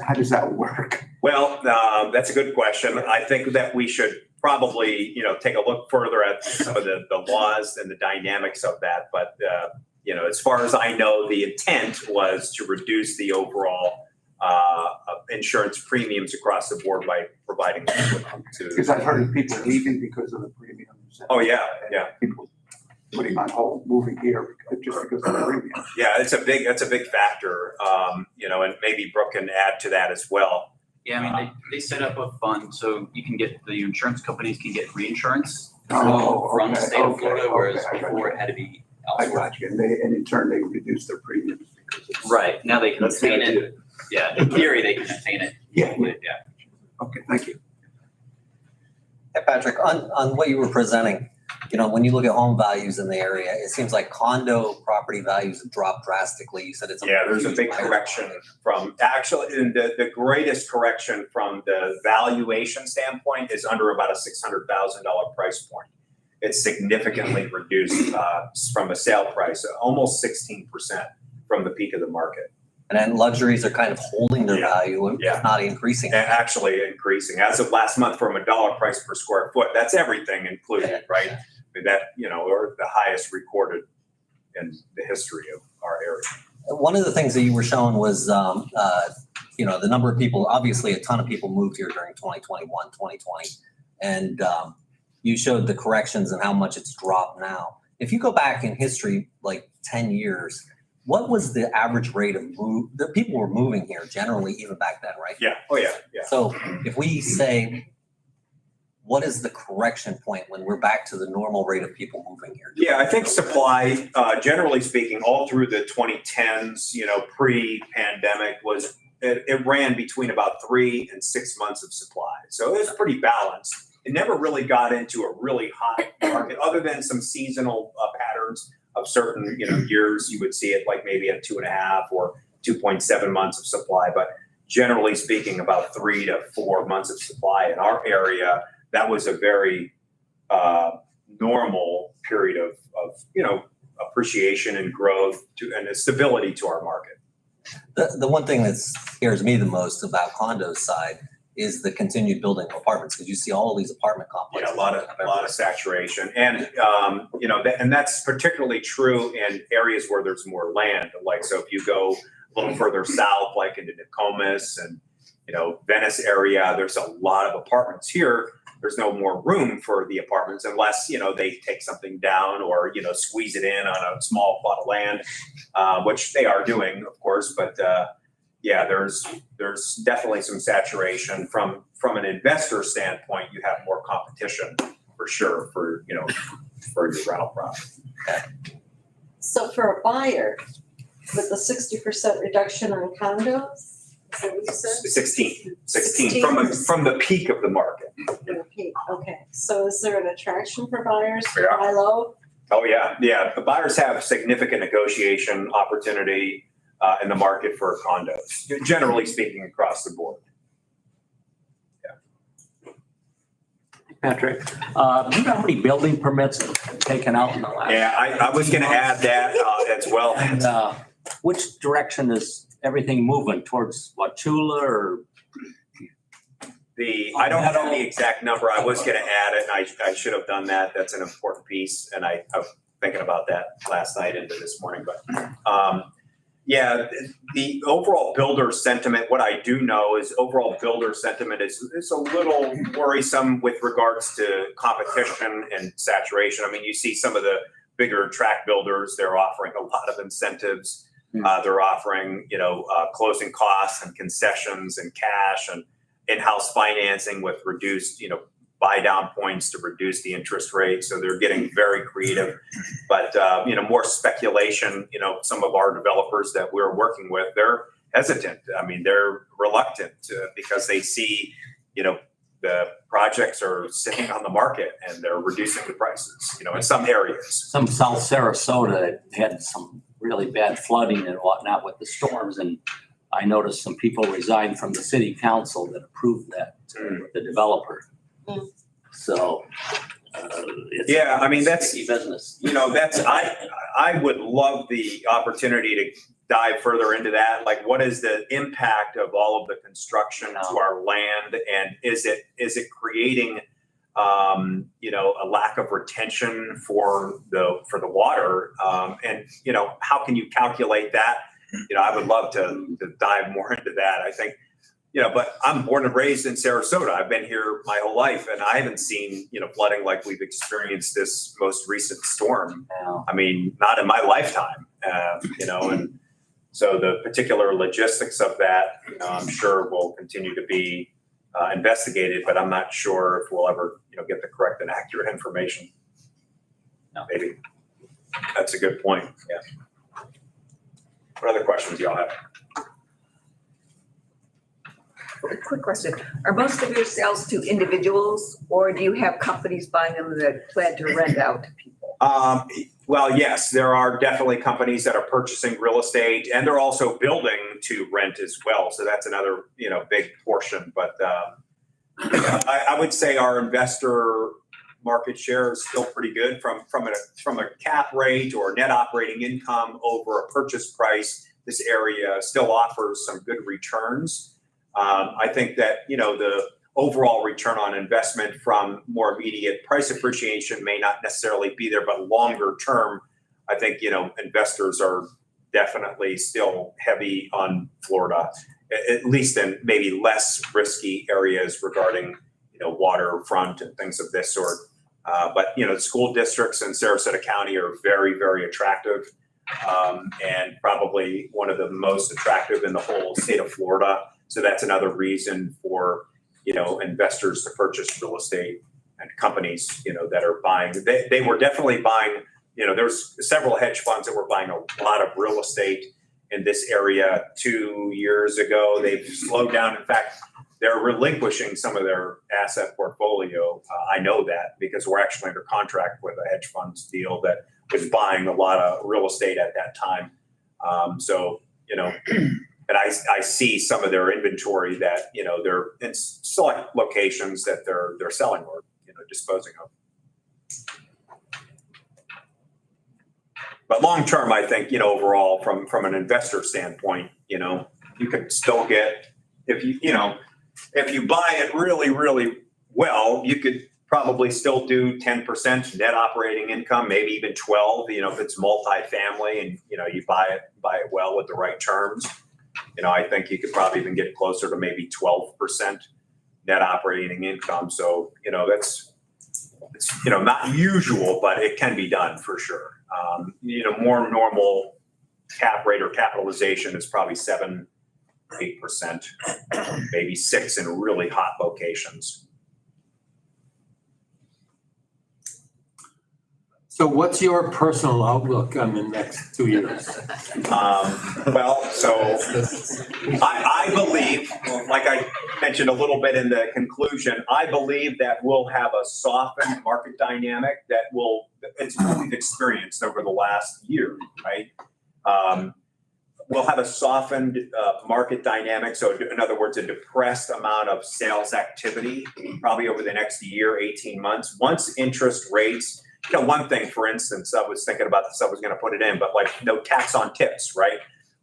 how does that work? Well, that's a good question. I think that we should probably, take a look further at some of the laws and the dynamics of that. But, as far as I know, the intent was to reduce the overall insurance premiums across the board by providing Because I've heard of people leaving because of the premiums. Oh, yeah. People putting on hold, moving here just because of the premiums. Yeah, that's a big factor, and maybe Brooke can add to that as well. Yeah, I mean, they set up a fund so you can get, the insurance companies can get reinsurance from the state of Florida, whereas before it had to be I elsewhere. got you. And in turn, they reduce their premiums because it's. Right, now they can obtain it. Yeah, in theory, they can obtain it. Yeah. Yeah. Okay, thank you. Hey, Patrick, on what you were presenting, when you look at home values in the area, it seems like condo property values have dropped drastically. You said it's There's a big correction from actually, and the greatest correction from the valuation standpoint is under about a $600,000 price point. It's significantly reduced from a sale price, almost 16% from the peak of the market. And then luxuries are kind of holding their value, Yeah. if not increasing. And actually increasing as of last month from $1 price per square foot. That's everything included, right? That, or the highest recorded in the history of our area. One of the things that you were showing was, the number of people, obviously a ton of people moved here during 2021, 2020. And you showed the corrections and how much it's dropped now. If you go back in history, like 10 years, what was the average rate of move? The people were moving here generally, even back then, right? Yeah. Oh, yeah. So if we say, what is the correction point when we're back to the normal rate of people moving here? Yeah, I think supply, generally speaking, all through the 2010s, pre-pandemic it ran between about 3 and 6 months of supply. So it was pretty balanced. It never really got into a really hot market, other than some seasonal patterns of certain, years. You would see it like maybe at 2.5 or 2.7 months of supply. But generally speaking, about 3 to 4 months of supply in our area. That was a very normal period of appreciation and growth and a stability to our market. The one thing that scares me the most about condos side is the continued building of apartments, because you see all of these apartment complexes. Yeah, a lot of saturation. And, and that's particularly true in areas where there's more land. Like, so if you go a little further south, like into Nokomis and, Venice area, there's a lot of apartments. Here, there's no more room for the apartments unless, they take something down or, squeeze it in on a small plot of land, which they are doing, of course. But yeah, there's definitely some saturation from an investor standpoint. You have more competition for sure for your rental property. So for a buyer, with the 60% reduction on condos, is that what you said? 16 from the peak of the market. From the peak, okay. So is there an attraction for buyers to Yeah. buy low? Oh, yeah. The buyers have significant negotiation opportunity in the market for condos, generally speaking, across the board. Patrick, do you know how many building permits have been taken out in the last? Yeah, I was going to add that as well. And which direction is everything moving towards Wauchula or? I don't have the exact number. I was going to add it, and I should have done that. That's an important piece, and I was thinking about that last night into this morning. But yeah, the overall builder sentiment, what I do know is overall builder sentiment is a little worrisome with regards to competition and saturation. I mean, you see some of the bigger tract builders, they're offering a lot of incentives. They're offering, closing costs and concessions and cash and in-house financing with reduced, buy down points to reduce the interest rate. So they're getting very creative, but, more speculation. Some of our developers that we're working with, they're hesitant. I mean, they're reluctant because they see, the projects are sitting on the market and they're reducing the prices, in some areas. Some South Sarasota had some really bad flooding and whatnot with the storms, and I noticed some people resigned from the city council that approved that with the developer. So Yeah, I mean, that's, risky business. I would love the opportunity to dive further into that. Like, what is the impact of all of the construction to our land? And is it creating, a lack of retention for the water? And, how can you calculate that? I would love to dive more into that. I think, but I'm born and raised in Sarasota. I've been here my whole life, and I haven't seen, flooding like we've experienced this most recent storm. I mean, not in my lifetime, and so the particular logistics of that, I'm sure will continue to be investigated, but I'm not sure if we'll ever, get the correct and accurate information. No. Maybe. That's a good point. Yeah. What other questions y'all have? A quick question. Are most of your sales to individuals, or do you have companies buying them that plan to rent out to people? Well, yes, there are definitely companies that are purchasing real estate, and they're also building to rent as well. So that's another, big portion. But I would say our investor market share is still pretty good from a cap rate or net operating income over a purchase price. This area still offers some good returns. I think that, the overall return on investment from more immediate price appreciation may not necessarily be there, but longer term, I think, investors are definitely still heavy on Florida, at least in maybe less risky areas regarding, waterfront and things of this sort. But, the school districts in Sarasota County are very, very attractive, and probably one of the most attractive in the whole state of Florida. So that's another reason for, investors to purchase real estate, and companies, that are buying. They were definitely buying, there's several hedge funds that were buying a lot of real estate in this area 2 years ago. They've slowed down. In fact, they're relinquishing some of their asset portfolio. I know that because we're actually under contract with a hedge funds deal that was buying a lot of real estate at that time. So, you know, and I see some of their inventory that, you know, they're in select locations that they're selling or, you know, disposing of. But long term, I think, you know, overall from an investor standpoint, you know, you could still get, if you buy it really, really well, you could probably still do 10% net operating income, maybe even 12, you know, if it's multifamily and, you know, you buy it well with the right terms. You know, I think you could probably even get closer to maybe 12% net operating income. So, you know, it's, you know, not usual, but it can be done for sure. You know, more normal cap rate or capitalization is probably 7-8%, maybe 6% in really hot locations. So what's your personal outlook on the next 2 years? Well, so I believe, like I mentioned a little bit in the conclusion, I believe that we'll have a softened market dynamic that it's what we've experienced over the last year, right? We'll have a softened market dynamic. So in other words, a depressed amount of sales activity, probably over the next year, 18 months. Once interest rates, you know, one thing, for instance, I was thinking about this, I was going to put it in, but like no tax on tips, right?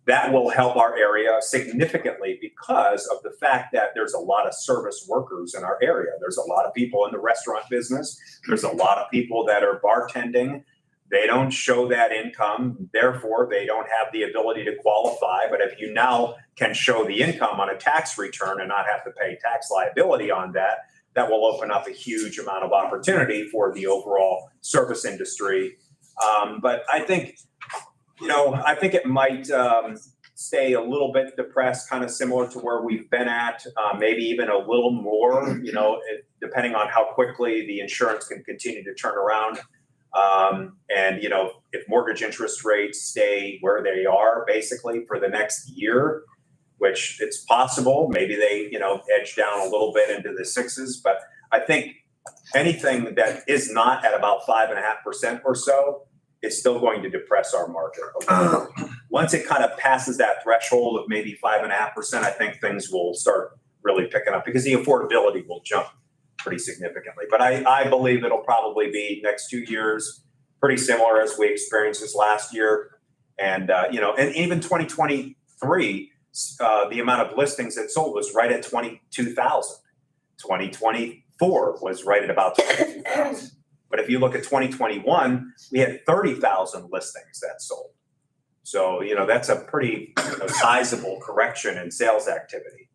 That will help our area significantly because of the fact that there's a lot of service workers in our area. There's a lot of people in the restaurant business. There's a lot of people that are bartending. They don't show that income. Therefore, they don't have the ability to qualify. But if you now can show the income on a tax return and not have to pay tax liability on that, that will open up a huge amount of opportunity for the overall service industry. But I think, you know, I think it might stay a little bit depressed, kind of similar to where we've been at, maybe even a little more, you know, depending on how quickly the insurance can continue to turn around. And, you know, if mortgage interest rates stay where they are basically for the next year, which it's possible, maybe they, you know, edge down a little bit into the 6s. But I think anything that is not at about 5.5% or so is still going to depress our market. Once it kind of passes that threshold of maybe 5.5%, I think things will start really picking up because the affordability will jump pretty significantly. But I believe it'll probably be next 2 years, pretty similar as we experienced this last year. And, you know, and even 2023, the amount of listings that sold was right at 22,000. 2024 was right at about 22,000. But if you look at 2021, we had 30,000 listings that sold. So, you know, that's a pretty sizable correction in sales activity.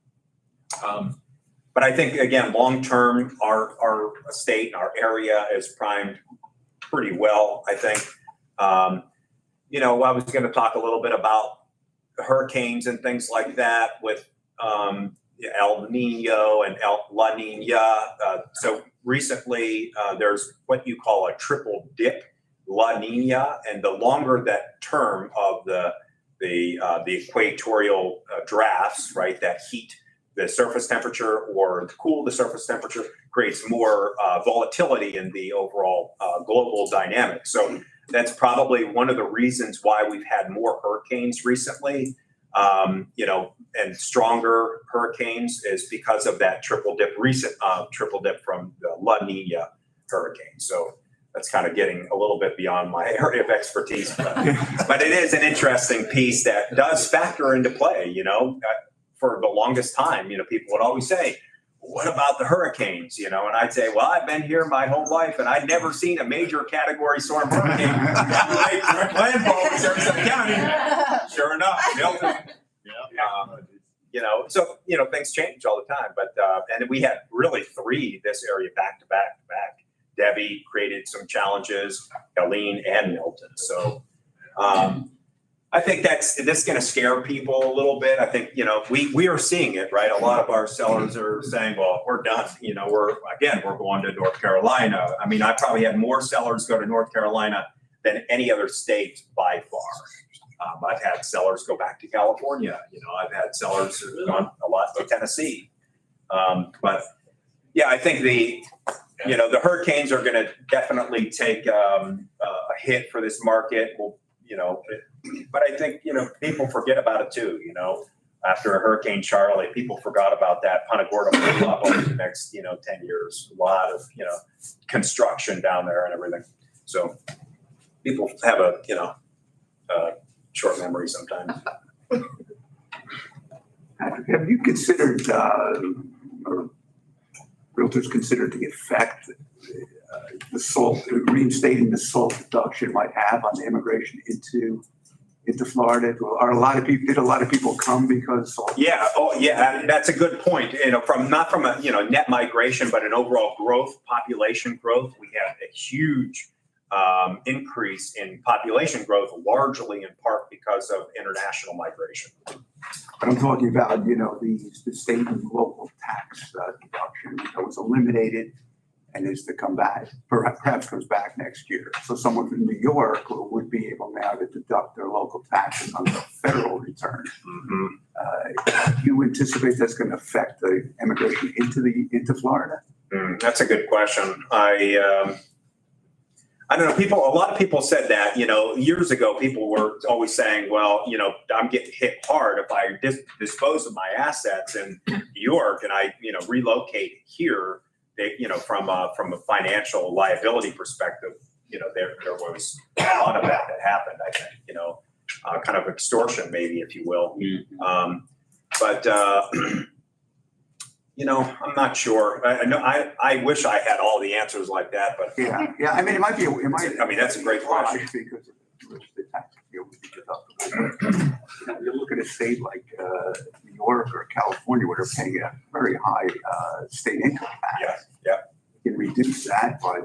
But I think, again, long-term, our state and our area is primed pretty well, I think. You know, I was going to talk a little bit about hurricanes and things like that with El Nino and La Nina. So recently, there's what you call a triple dip, La Nina, and the longer that term of the equatorial drafts, right, that heat the surface temperature or cool the surface temperature creates more volatility in the overall global dynamic. So that's probably one of the reasons why we've had more hurricanes recently, you know, and stronger hurricanes is because of that recent triple dip from the La Nina hurricane. So that's kind of getting a little bit beyond my area of expertise, but it is an interesting piece that does factor into play, you know. For the longest time, you know, people would always say, what about the hurricanes? You know, and I'd say, well, I've been here my whole life and I'd never seen a major category storm hurricane. Landfall in Sarasota County. Sure enough, Milton. You know, so, you know, things change all the time. But, and we had really 3 this area back to back to back. Debbie created some challenges, Helene and Milton. So, I think this is going to scare people a little bit. I think, you know, we are seeing it, right? A lot of our sellers are saying, well, we're done. You know, we're going to North Carolina. I mean, I probably had more sellers go to North Carolina than any other state by far. I've had sellers go back to California. You know, I've had sellers who've gone a lot to Tennessee. But yeah, I think the hurricanes are going to definitely take a hit for this market. Well, but I think, people forget about it too, After Hurricane Charlie, people forgot about that. Punta Gorda blew up over the next, 10 years. A lot of, construction down there and everything. So people have a, short memory sometimes. Patrick, have you considered, or realtors considered the effect the SALT, reinstating the SALT deduction might have on the immigration into Florida? Did a lot of people come because SALT? Yeah. Oh, yeah. That's a good point. Not from a, net migration, but an overall population growth. We have a huge increase in population growth, largely in part because of international migration. But I'm talking about, the state and local tax deduction that was eliminated and is to come back, perhaps comes back next year. So someone from New York would be able now to deduct their local taxes on their federal return. Do you anticipate that's going to affect the immigration into Florida? That's a good question. I don't know. A lot of people said that, years ago, people were always saying, well, I'm getting hit hard if I dispose of my assets in New York and I, relocate here. From a financial liability perspective, there was a lot of that happened, I think, kind of extortion, maybe, if you will. But I'm not sure. I wish I had all the answers like that, but Yeah. I mean, that's a great question. Because the tax bill would be deductible. You look at a state like New York or California, where they're paying a very high state income tax. Yeah. You can reduce that by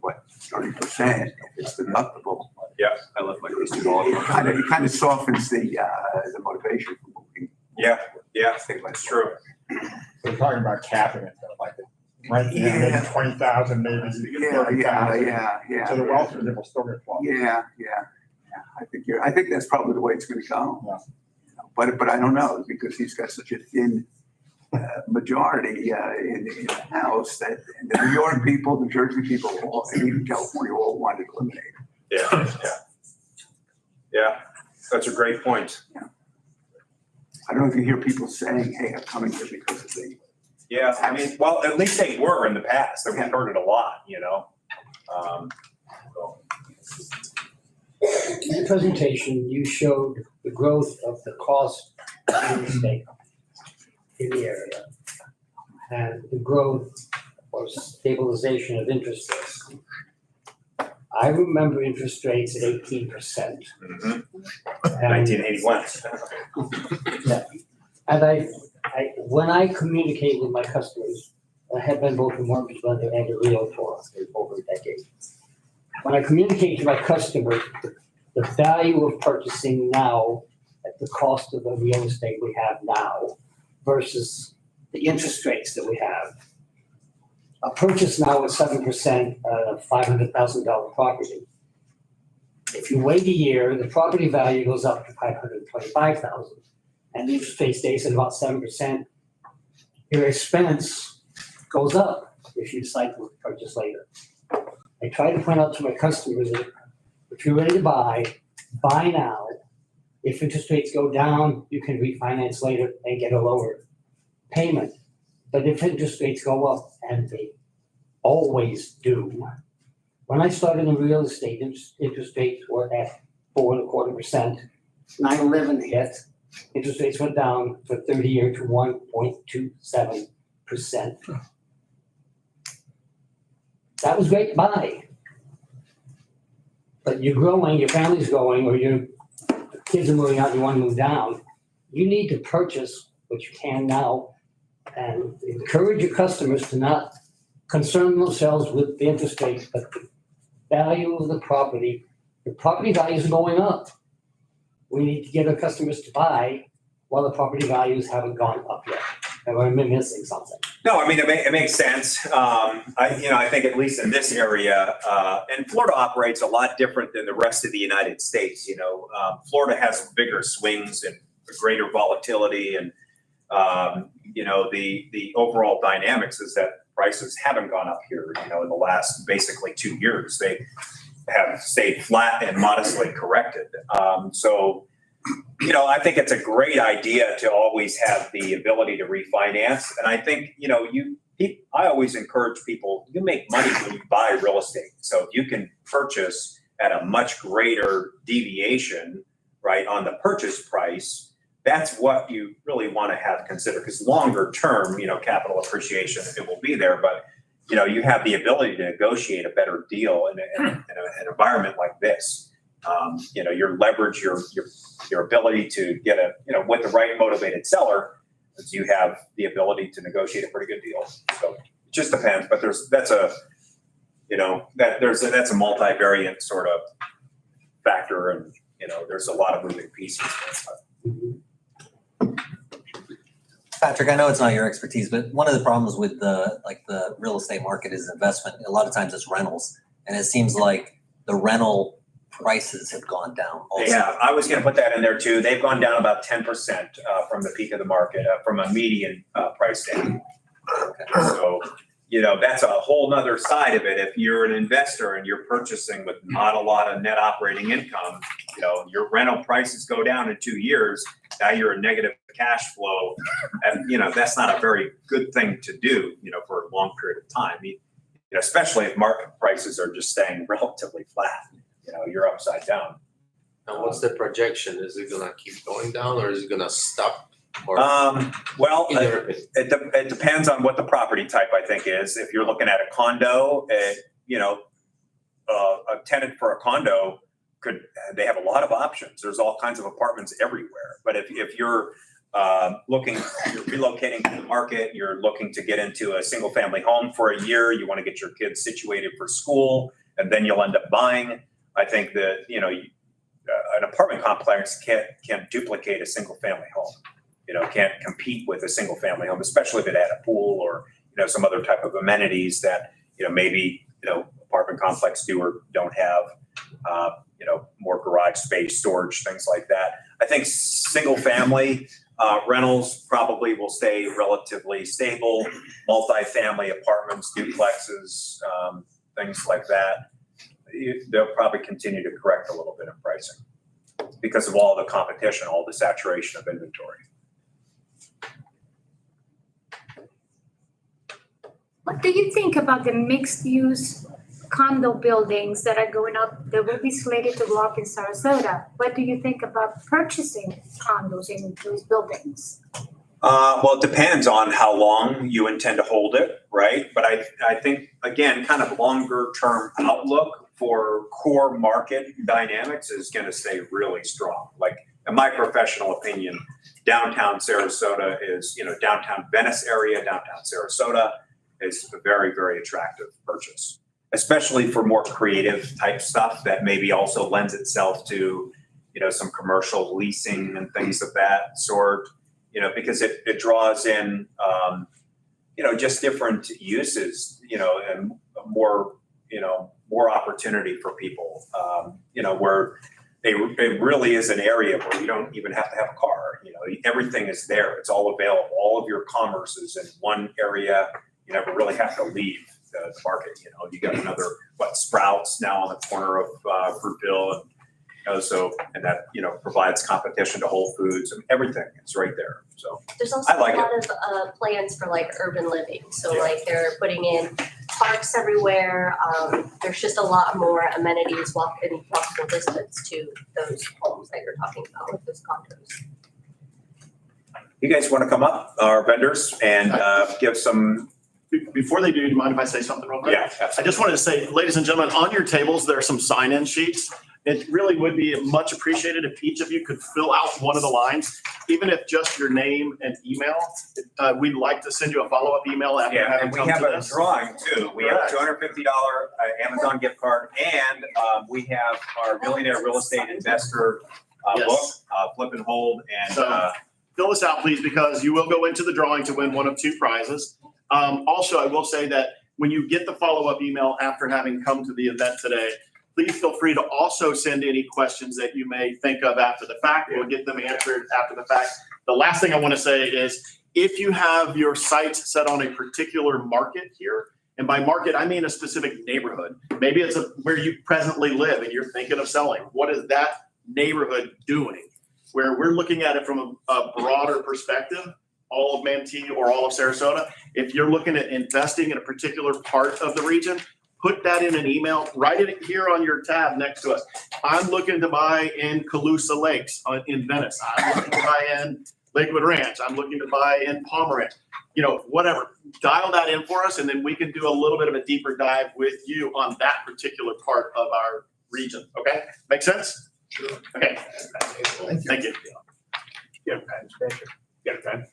30% if it's deductible. Yeah. I left my $2. It kind of softens the motivation for moving. Yeah. That's true. We're talking about capping it, though, like right now, maybe 20,000, maybe 30,000. Yeah. So the wealthy people still get qualified. Yeah. I think that's probably the way it's going to go. Yeah. But I don't know, because he's got such a thin majority in the House that the New York people, the Jersey people, and even California all wanted to eliminate it. Yeah. That's a great point. I don't know if you hear people saying, hey, I'm coming here because of the. Yeah, I mean, well, at least they were in the past. We've heard it a lot, In your presentation, you showed the growth of the cost of real estate in the area and the growth or stabilization of interest rates. I remember interest rates at 18%. 1981. And when I communicate with my customers, I have been both a mortgage lender and a realtor for over a decade. When I communicate to my customers the value of purchasing now at the cost of the real estate we have now versus the interest rates that we have, a purchase now at 7%, $500,000 property. If you wait a year, the property value goes up to $525,000, and the interest rate stays at about 7%. Your expense goes up if you decide to purchase later. I try to point out to my customers that if you're ready to buy now. If interest rates go down, you can refinance later and get a lower payment. But if interest rates go up, and they always do, when I started in real estate, interest rates were at 4.25%. 9/11 hit, interest rates went down for 30-year to 1.27%. That was great to buy. But you're growing, your family's growing, or your kids are moving out, you want to move down. You need to purchase what you can now and encourage your customers to not concern themselves with the interest rate, but the value of the property. The property values are going up. We need to get our customers to buy while the property values haven't gone up yet. Am I missing something? No, I mean, it makes sense. I think at least in this area, and Florida operates a lot different than the rest of the United States. Florida has bigger swings and greater volatility, and You know, the overall dynamics is that prices haven't gone up here, you know, in the last basically 2 years. They have stayed flat and modestly corrected. So, you know, I think it's a great idea to always have the ability to refinance. And I think, you know, I always encourage people, you make money when you buy real estate. So if you can purchase at a much greater deviation, right, on the purchase price, that's what you really want to have considered. Because longer term, you know, capital appreciation, it will be there. But, you know, you have the ability to negotiate a better deal in an environment like this. You know, your leverage, your ability to get a, you know, with the right motivated seller, is you have the ability to negotiate a pretty good deal. So it just depends. But that's a multivariate sort of factor, and you know, there's a lot of moving pieces. Patrick, I know it's not your expertise, but one of the problems with the real estate market is investment. A lot of times it's rentals, and it seems like the rental prices have gone down also. Yeah, I was going to put that in there too. They've gone down about 10% from the peak of the market, from a median price standpoint. Okay. So, you know, that's a whole nother side of it. If you're an investor and you're purchasing with not a lot of net operating income, you know, your rental prices go down in 2 years. Now you're a negative cash flow. And, you know, that's not a very good thing to do, you know, for a long period of time, you know, especially if market prices are just staying relatively flat. You know, you're upside down. And what's the projection? Is it gonna keep going down or is it gonna stop? Or Well, in your opinion? it depends on what the property type, I think, is. If you're looking at a condo, you know, a tenant for a condo they have a lot of options. There's all kinds of apartments everywhere. But if you're you're relocating to the market, you're looking to get into a single family home for a year, you want to get your kids situated for school, and then you'll end up buying. I think that, you know, an apartment complex can't duplicate a single family home. You know, can't compete with a single family home, especially if it had a pool or, you know, some other type of amenities that, you know, maybe, you know, apartment complex do or don't have, you know, more garage space, storage, things like that. I think single family rentals probably will stay relatively stable. Multifamily apartments, duplexes, things like that, they'll probably continue to correct a little bit in pricing because of all the competition, all the saturation of inventory. What do you think about the mixed-use condo buildings that are going up, that will be slated to go up in Sarasota? What do you think about purchasing condos in those buildings? Well, it depends on how long you intend to hold it, right? But I think, again, kind of longer term outlook for core market dynamics is going to stay really strong. Like, in my professional opinion, downtown Sarasota is, you know, downtown Venice area, downtown Sarasota is a very, very attractive purchase, especially for more creative type stuff that maybe also lends itself to, you know, some commercial leasing and things of that sort, you know, because it draws in, you know, just different uses, you know, and more, you know, more opportunity for people, you know, where it really is an area where you don't even have to have a car. You know, everything is there. It's all available. All of your commerce is in one area. You never really have to leave the market. You know, you got another, Sprouts now on the corner of Fruitville, and you know, so, and that, you know, provides competition to Whole Foods, and everything is right there. So there's also a lot of plans for like urban living. So like they're putting in parks everywhere. There's just a lot more amenities in walkable distance to those homes that you're talking about with those condos. You guys want to come up, our vendors, and give some. Before they do you mind if I say something real quick? Yeah, absolutely. I just wanted to say, ladies and gentlemen, on your tables, there are some sign-in sheets. It really would be much appreciated if each of you could fill out one of the lines, even if just your name and email. We'd like to send you a follow-up email after having come to this. We have a drawing too. We have a $250 Amazon gift card, and we have our Millionaire Real Estate Investor book, Flip and Hold. And so fill this out, please, because you will go into the drawing to win one of two prizes. Also, I will say that when you get the follow-up email after having come to the event today, please feel free to also send any questions that you may think of after the fact. We'll get them answered after the fact. The last thing I want to say is if you have your sights set on a particular market here, and by market, I mean a specific neighborhood. Maybe it's where you presently live and you're thinking of selling. What is that neighborhood doing? Where we're looking at it from a broader perspective, all of Manatee or all of Sarasota. If you're looking at investing in a particular part of the region, put that in an email, write it here on your tab next to us. I'm looking to buy in Calusa Lakes in Venice. I'm looking to buy in Lakewood Ranch. I'm looking to buy in Pomerant. You know, whatever. Dial that in for us, and then we can do a little bit of a deeper dive with you on that particular part of our region. Okay? Make sense? Sure. Okay. Thank you. You have pens, Patrick? You got a pen?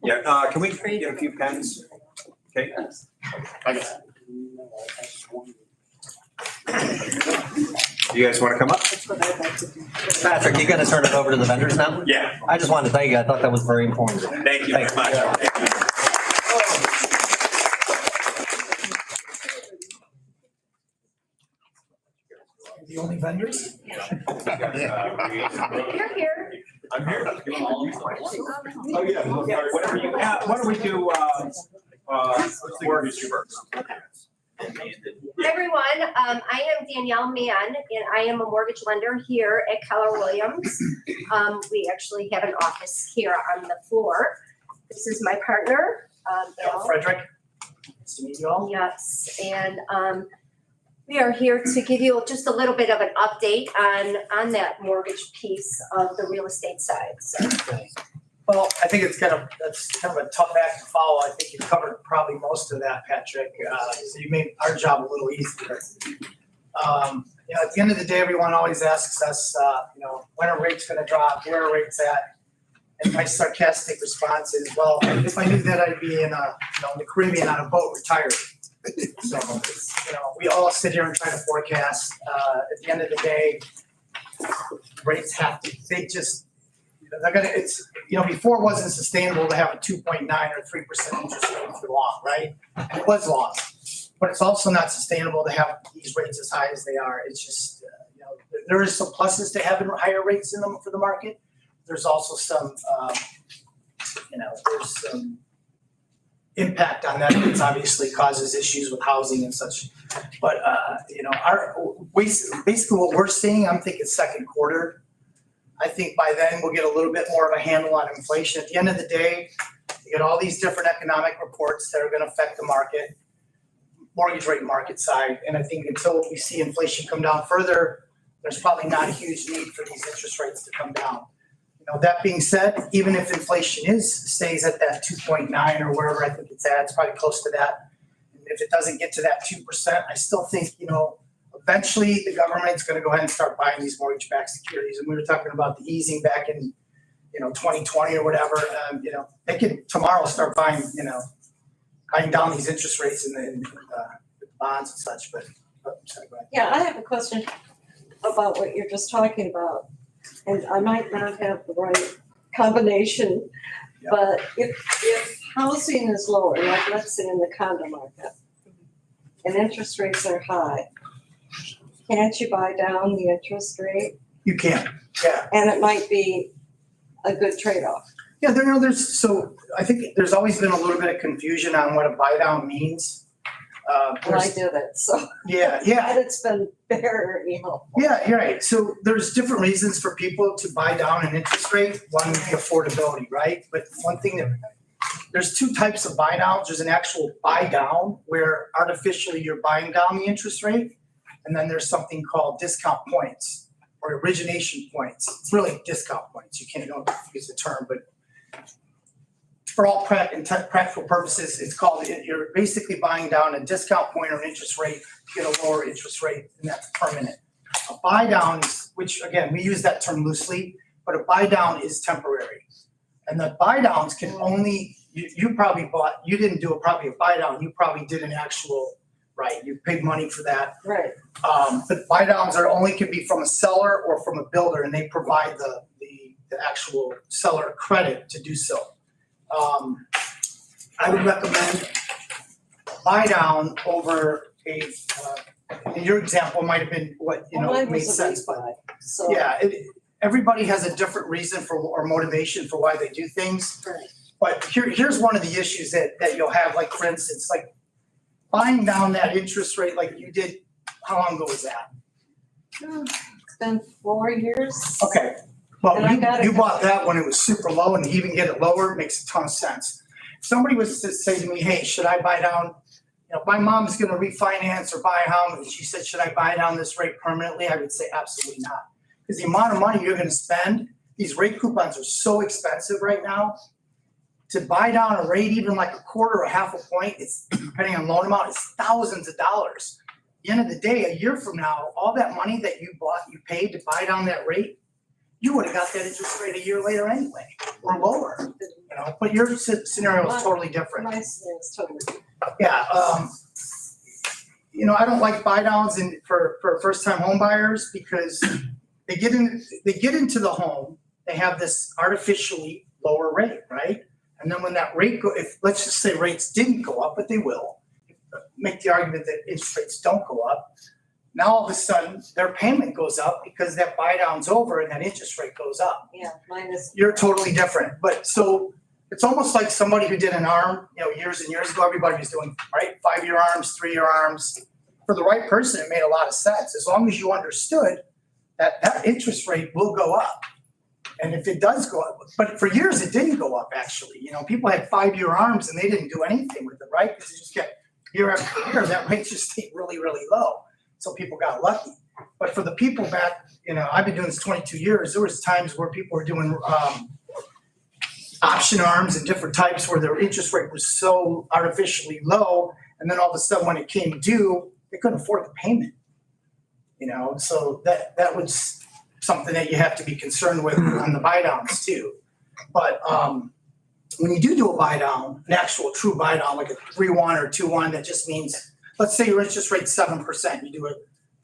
Yeah, can we get a few pens? Okay. Okay. You guys want to come up? Patrick, you gonna turn it over to the vendors now? Yeah. I just wanted to thank you. I thought that was very important. Thank you very much. Thank you. The only vendors? You're here. I'm here. Oh, yeah. Whatever you have. Why don't we do, mortgage first? Hi everyone, I am Danielle Mann and I am a mortgage lender here at Keller Williams. We actually have an office here on the floor. This is my partner, Al. Frederick. Nice to meet you all. Yes, and we are here to give you just a little bit of an update on that mortgage piece of the real estate side. So. Well, I think that's kind of a tough act to follow. I think you've covered probably most of that, Patrick. So you made our job a little easier. At the end of the day, everyone always asks us, when are rates going to drop? Where are rates at? And my sarcastic response is, well, if I knew that, I'd be in the Caribbean on a boat retired. So, we all sit here and try to forecast. At the end of the day, rates before it wasn't sustainable to have a 2.9 or 3% interest rate for long, right? And it was long, but it's also not sustainable to have these rates as high as they are. It's just, there is some pluses to having higher rates in them for the market. There's also some, there's some impact on that. It obviously causes issues with housing and such. But, basically what we're seeing, I'm thinking second quarter. I think by then we'll get a little bit more of a handle on inflation. At the end of the day, you get all these different economic reports that are going to affect the market, mortgage rate market side. And I think until we see inflation come down further, there's probably not a huge need for these interest rates to come down. That being said, even if inflation stays at that 2.9 or wherever I think it's at, it's probably close to that. And if it doesn't get to that 2%, I still think, eventually the government's going to go ahead and start buying these mortgage-backed securities. And we were talking about the easing back in, 2020 or whatever. They could tomorrow start buying, cutting down these interest rates in the bonds and such. But sorry, go ahead. Yeah, I have a question about what you're just talking about. And I might not have the right combination, but if housing is lower, like let's say in the condo market, and interest rates are high, can't you buy down the interest rate? You can, yeah. And it might be a good trade-off. Yeah, I think there's always been a little bit of confusion on what a buy down means. Well, I did it, so. Yeah. And it's been very helpful. Yeah, you're right. So there's different reasons for people to buy down an interest rate. One would be affordability, right? But one thing there's two types of buy downs. There's an actual buy down where artificially you're buying down the interest rate. And then there's something called discount points or origination points. It's really discount points. You can't use the term, but for all practical purposes, it's called, you're basically buying down a discount point or an interest rate to get a lower interest rate, and that's permanent. A buy down is, which again, we use that term loosely, but a buy down is temporary. And the buy downs can only, you probably you didn't do probably a buy down, you probably did an actual, right, you paid money for that. Right. But buy downs can be from a seller or from a builder, and they provide the actual seller credit to do so. I would recommend buy down over a in your example might have been what, Well, mine made was a sense, but refi, so. yeah, everybody has a different reason for, or motivation for why they do things. Right. But here's one of the issues that you'll have, like, for instance, like buying down that interest rate like you did, how long ago was that? It's been 4 years. Okay, well, And I got you it. bought that when it was super low, and to even get it lower makes a ton of sense. If somebody was to say to me, hey, should I buy down, my mom's gonna refinance or buy a house, and she said, should I buy down this rate permanently? I would say absolutely not. Because the amount of money you're gonna spend, these rate coupons are so expensive right now. To buy down a rate, even like a quarter or half a point, it's depending on loan amount, it's thousands of dollars. At the end of the day, a year from now, all that money that you paid to buy down that rate, you would have got that interest rate a year later anyway, or lower, but your scenario is totally different. My scenario is totally different. Yeah, I don't like buy downs for first time home buyers because they get into the home, they have this artificially lower rate, right? And then when that rate let's just say rates didn't go up, but they will, make the argument that interest rates don't go up. Now all of a sudden their payment goes up because that buy down's over and that interest rate goes up. Yeah, mine is. You're totally different, but so it's almost like somebody who did an arm, years and years ago, everybody was doing, right? 5-year arms, 3-year arms. For the right person, it made a lot of sense, as long as you understood that interest rate will go up. And if it does go up, but for years it didn't go up actually, people had 5-year arms and they didn't do anything with it, right? Because it just kept year after year, that rate just stayed really, really low. So people got lucky. But for the people back, I've been doing this 22 years, there was times where people were doing option arms and different types where their interest rate was so artificially low. And then all of a sudden when it came due, they couldn't afford the payment. So that was something that you have to be concerned with on the buy downs too. But when you do a buy down, an actual true buy down, like a 3-1 or 2-1, that just means, let's say your interest rate's 7%, you do a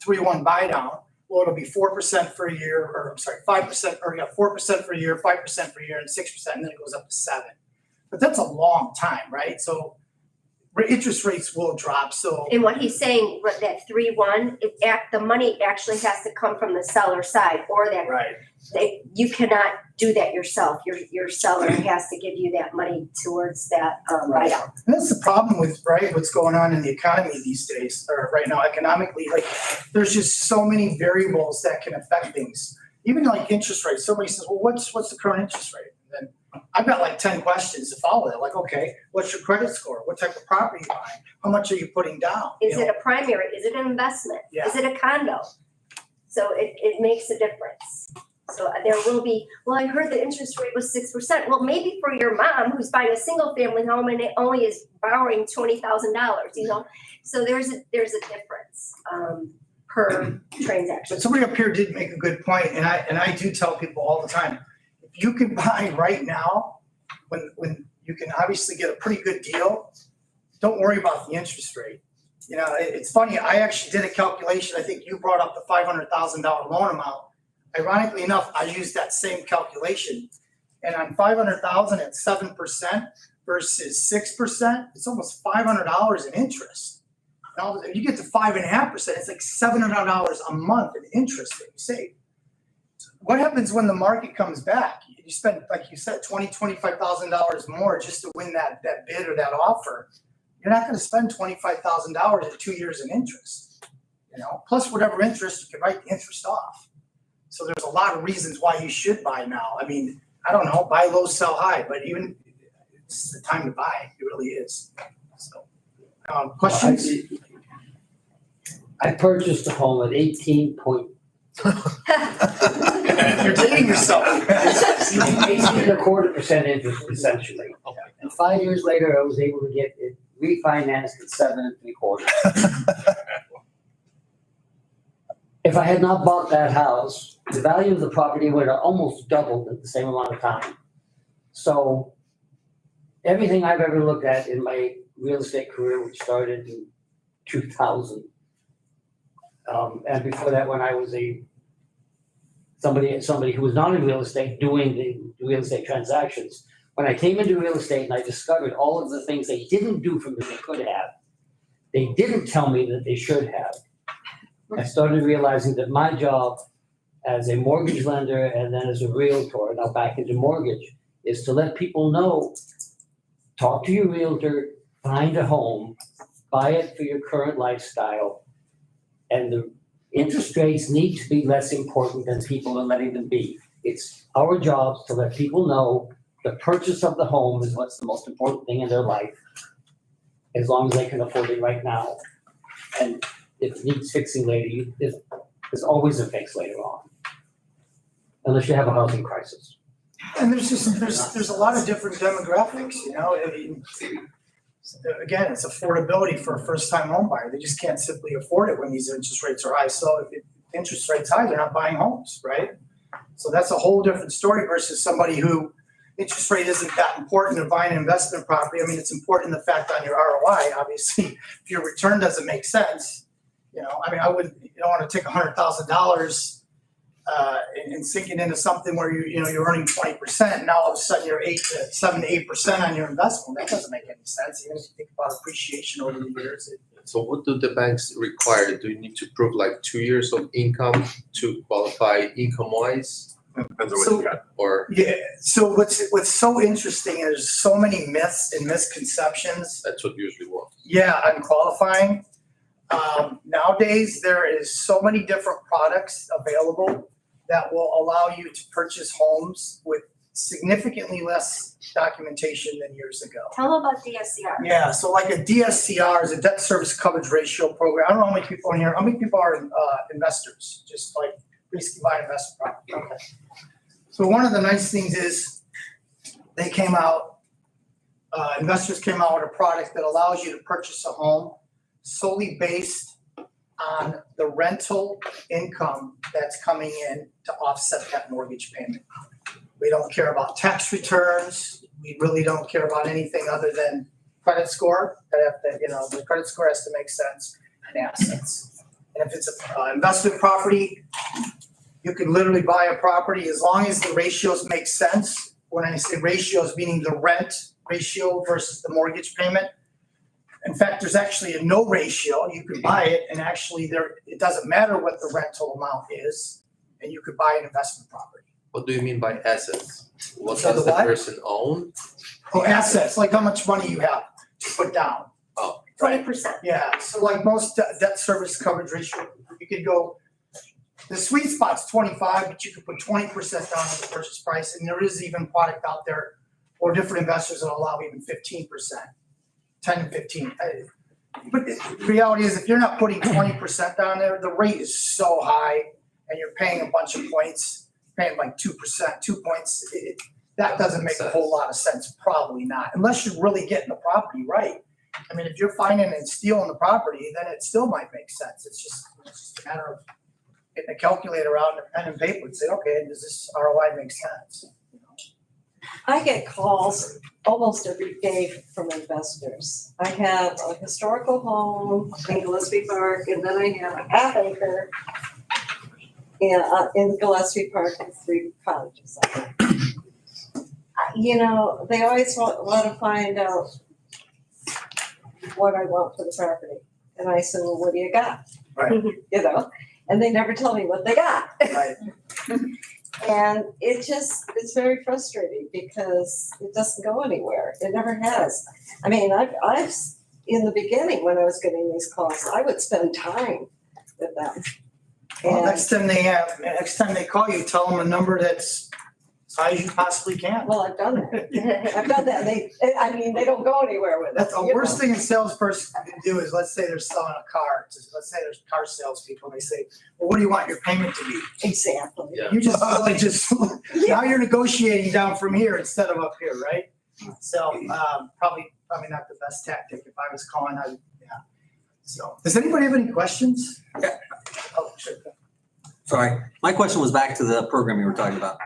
3-1 buy down, well, it'll be 4% for a year, or I'm sorry, 5%, or 4% for a year, 5% for a year, and 6%, and then it goes up to 7. But that's a long time, right? So interest rates will drop, so. And what he's saying, that 3-1, the money actually has to come from the seller side, or that Right. you cannot do that yourself. Your seller has to give you that money towards that buy down. And that's the problem with, right, what's going on in the economy these days, or right now economically, like, there's just so many variables that can affect things. Even like interest rates, somebody says, well, what's the current interest rate? And then I've got like 10 questions to follow that, like, okay, what's your credit score? What type of property are you buying? How much are you putting down? Is it a primary? Is it an investment? Yeah. Is it a condo? So it makes a difference. So there will be, well, I heard the interest rate was 6%. Well, maybe for your mom who's buying a single family home and it only is borrowing $20,000, So there's a difference per transaction. But somebody up here did make a good point, and I do tell people all the time, if you can buy right now, when you can obviously get a pretty good deal, don't worry about the interest rate. It's funny, I actually did a calculation, I think you brought up the $500,000 loan amount. Ironically enough, I used that same calculation, and on $500,000 at 7% versus 6%, it's almost $500 in interest. Now, if you get to 5.5%, it's like $700 a month in interest that you save. What happens when the market comes back? You spend, like you said, $20,000, $25,000 more just to win that bid or that offer. You're not going to spend $25,000 in 2 years in interest, plus whatever interest, you can write the interest off. So there's a lot of reasons why you should buy now. I mean, I don't know, buy low, sell high, but even it's the time to buy. It really is. So, questions? I purchased a home at 18 point. You're dating yourself. 18.25% interest essentially. And 5 years later, I was able to get it refinanced at 7.75%. If I had not bought that house, the value of the property would have almost doubled at the same amount of time. So everything I've ever looked at in my real estate career, which started in 2000, and before that, when I was somebody who was not in real estate doing the real estate transactions, when I came into real estate and I discovered all of the things they didn't do for me they could have, they didn't tell me that they should have, I started realizing that my job as a mortgage lender and then as a realtor, now back into mortgage, is to let people know, talk to your realtor, find a home, buy it for your current lifestyle. And the interest rates need to be less important than people are letting them be. It's our job to let people know the purchase of the home is what's the most important thing in their life, as long as they can afford it right now. And if it needs fixing later, there's always a fix later on, unless you have a housing crisis. And there's a lot of different demographics, you know, I mean, again, it's affordability for a first-time home buyer. They just can't simply afford it when these interest rates are high. So if interest rates high, they're not buying homes, right? So that's a whole different story versus somebody who interest rate isn't that important to buy an investment property. I mean, it's important the fact on your ROI, obviously, if your return doesn't make sense, you know, I mean, you don't want to take $100,000 and sink it into something where you're earning 20%, and now all of a sudden you're 7 to 8% on your investment. That doesn't make any sense, even if you think about appreciation over the years. So what do the banks require? Do you need to prove like 2 years of income to qualify income-wise? Depends on what you got. Or Yeah, so what's so interesting is there's so many myths and misconceptions. that's what usually works. Yeah, on qualifying. Nowadays, there is so many different products available that will allow you to purchase homes with significantly less documentation than years ago. Tell them about DSCR. Yeah, so like a DSCR is a debt service coverage ratio program. I don't know how many people in here, how many people are investors? Just like basically buy investment property. Okay. So one of the nice things is they came out, investors came out with a product that allows you to purchase a home solely based on the rental income that's coming in to offset that mortgage payment. We don't care about tax returns. We really don't care about anything other than credit score. The credit score has to make sense, and assets. And if it's an investment property, you can literally buy a property as long as the ratios make sense. When I say ratios, meaning the rent ratio versus the mortgage payment. In fact, there's actually a no ratio. You could buy it, and actually it doesn't matter what the rental amount is, and you could buy an investment property. What do you mean by assets? What So does the the what? person own? Oh, assets, like how much money you have to put down. Oh. 20%. Yeah, so like most debt service coverage ratio, you could go, the sweet spot's 25, but you could put 20% down on the purchase price, and there is even product out there or different investors that allow even 15%, 10 and 15. But the reality is if you're not putting 20% down there, the rate is so high and you're paying a bunch of points, paying like 2%, 2 points, that doesn't make a whole lot of sense, probably not, unless you're really getting the property right. I mean, if you're finding and stealing the property, then it still might make sense. It's just a matter of getting a calculator out and a pen and paper and say, okay, does this ROI make sense? I get calls almost every day from investors. I have a historical home in Gillespie Park, and then I have a half acre in Gillespie Park with 3 cottages. You know, they always want to find out what I want for the property. And I said, well, what do you got? Right. You know, and they never tell me what they got. Right. And it's very frustrating because it doesn't go anywhere. It never has. I mean, I've in the beginning when I was getting these calls, I would spend time with them. Well, And- next time they call you, tell them a number that's as high as you possibly can. Well, I've done that. I've done that. They don't go anywhere with it. That's the you worst know. thing a salesperson can do is, let's say they're selling a car. Let's say there's car salespeople, and they say, well, what do you want your payment to be? Exactly. Yeah. You just now you're negotiating down from here instead of up here, right? So probably not the best tactic. If I was calling, yeah. So does anybody have any questions? Yeah. Oh, sure. Sorry, my question was back to the program you were talking about.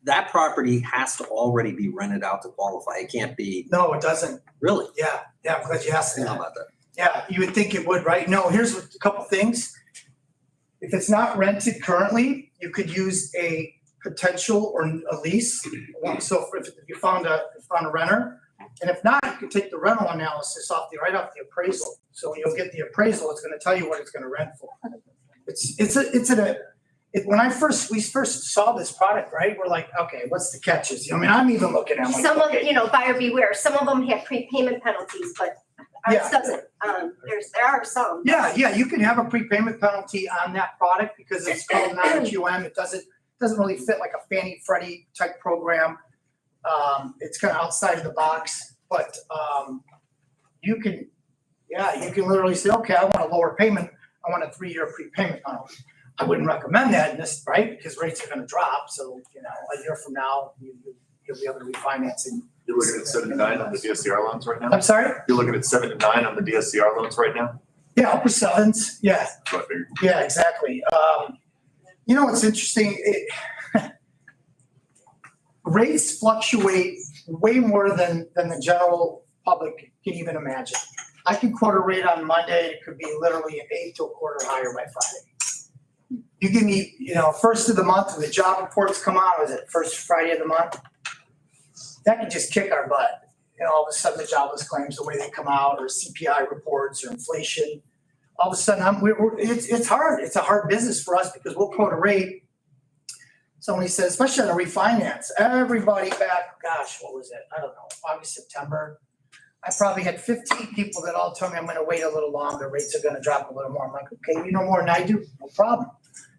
That property has to already be rented out to qualify. It can't be. No, it doesn't. Really? Yeah, I'm glad you asked I don't know that. about that. Yeah, you would think it would, right? No, here's a couple things. If it's not rented currently, you could use a potential or a lease. So if you found a renter, and if not, you could take the rental analysis right off the appraisal. So when you'll get the appraisal, it's going to tell you what it's going to rent for. When we first saw this product, right, we're like, okay, what's the catches? I mean, I'm even looking at it, I'm like, Some of, okay. buyer beware, some of them have prepayment penalties, but ours Yeah. doesn't. There are some. Yeah, you can have a prepayment penalty on that product because it's called non-QM. It doesn't really fit like a Fannie Freddie type program. It's kind of outside of the box, but you can literally say, okay, I want a lower payment. I want a 3-year prepayment penalty. I wouldn't recommend that in this, right? Because rates are going to drop. So, a year from now, you'll be able to refinance. You're looking at 7-9 on the DSCR loans right now? I'm sorry? You're looking at 7-9 on the DSCR loans right now? Yeah, upper sevens. Yeah. That's what I figured. Yeah, exactly. What's interesting? Rates fluctuate way more than the general public can even imagine. I can quote a rate on Monday. It could be literally an 1/8 to a quarter higher by Friday. You give me, first of the month when the job reports come out, is it first Friday of the month? That can just kick our butt. All of a sudden the jobless claims, the way they come out, or CPI reports, or inflation. All of a sudden, it's hard. It's a hard business for us because we'll quote a rate. Somebody says, especially on a refinance, everybody back, gosh, what was it? I don't know, August, September. I probably had 15 people that all told me I'm going to wait a little longer. Rates are going to drop a little more. I'm like, okay, you know more than I do. No problem.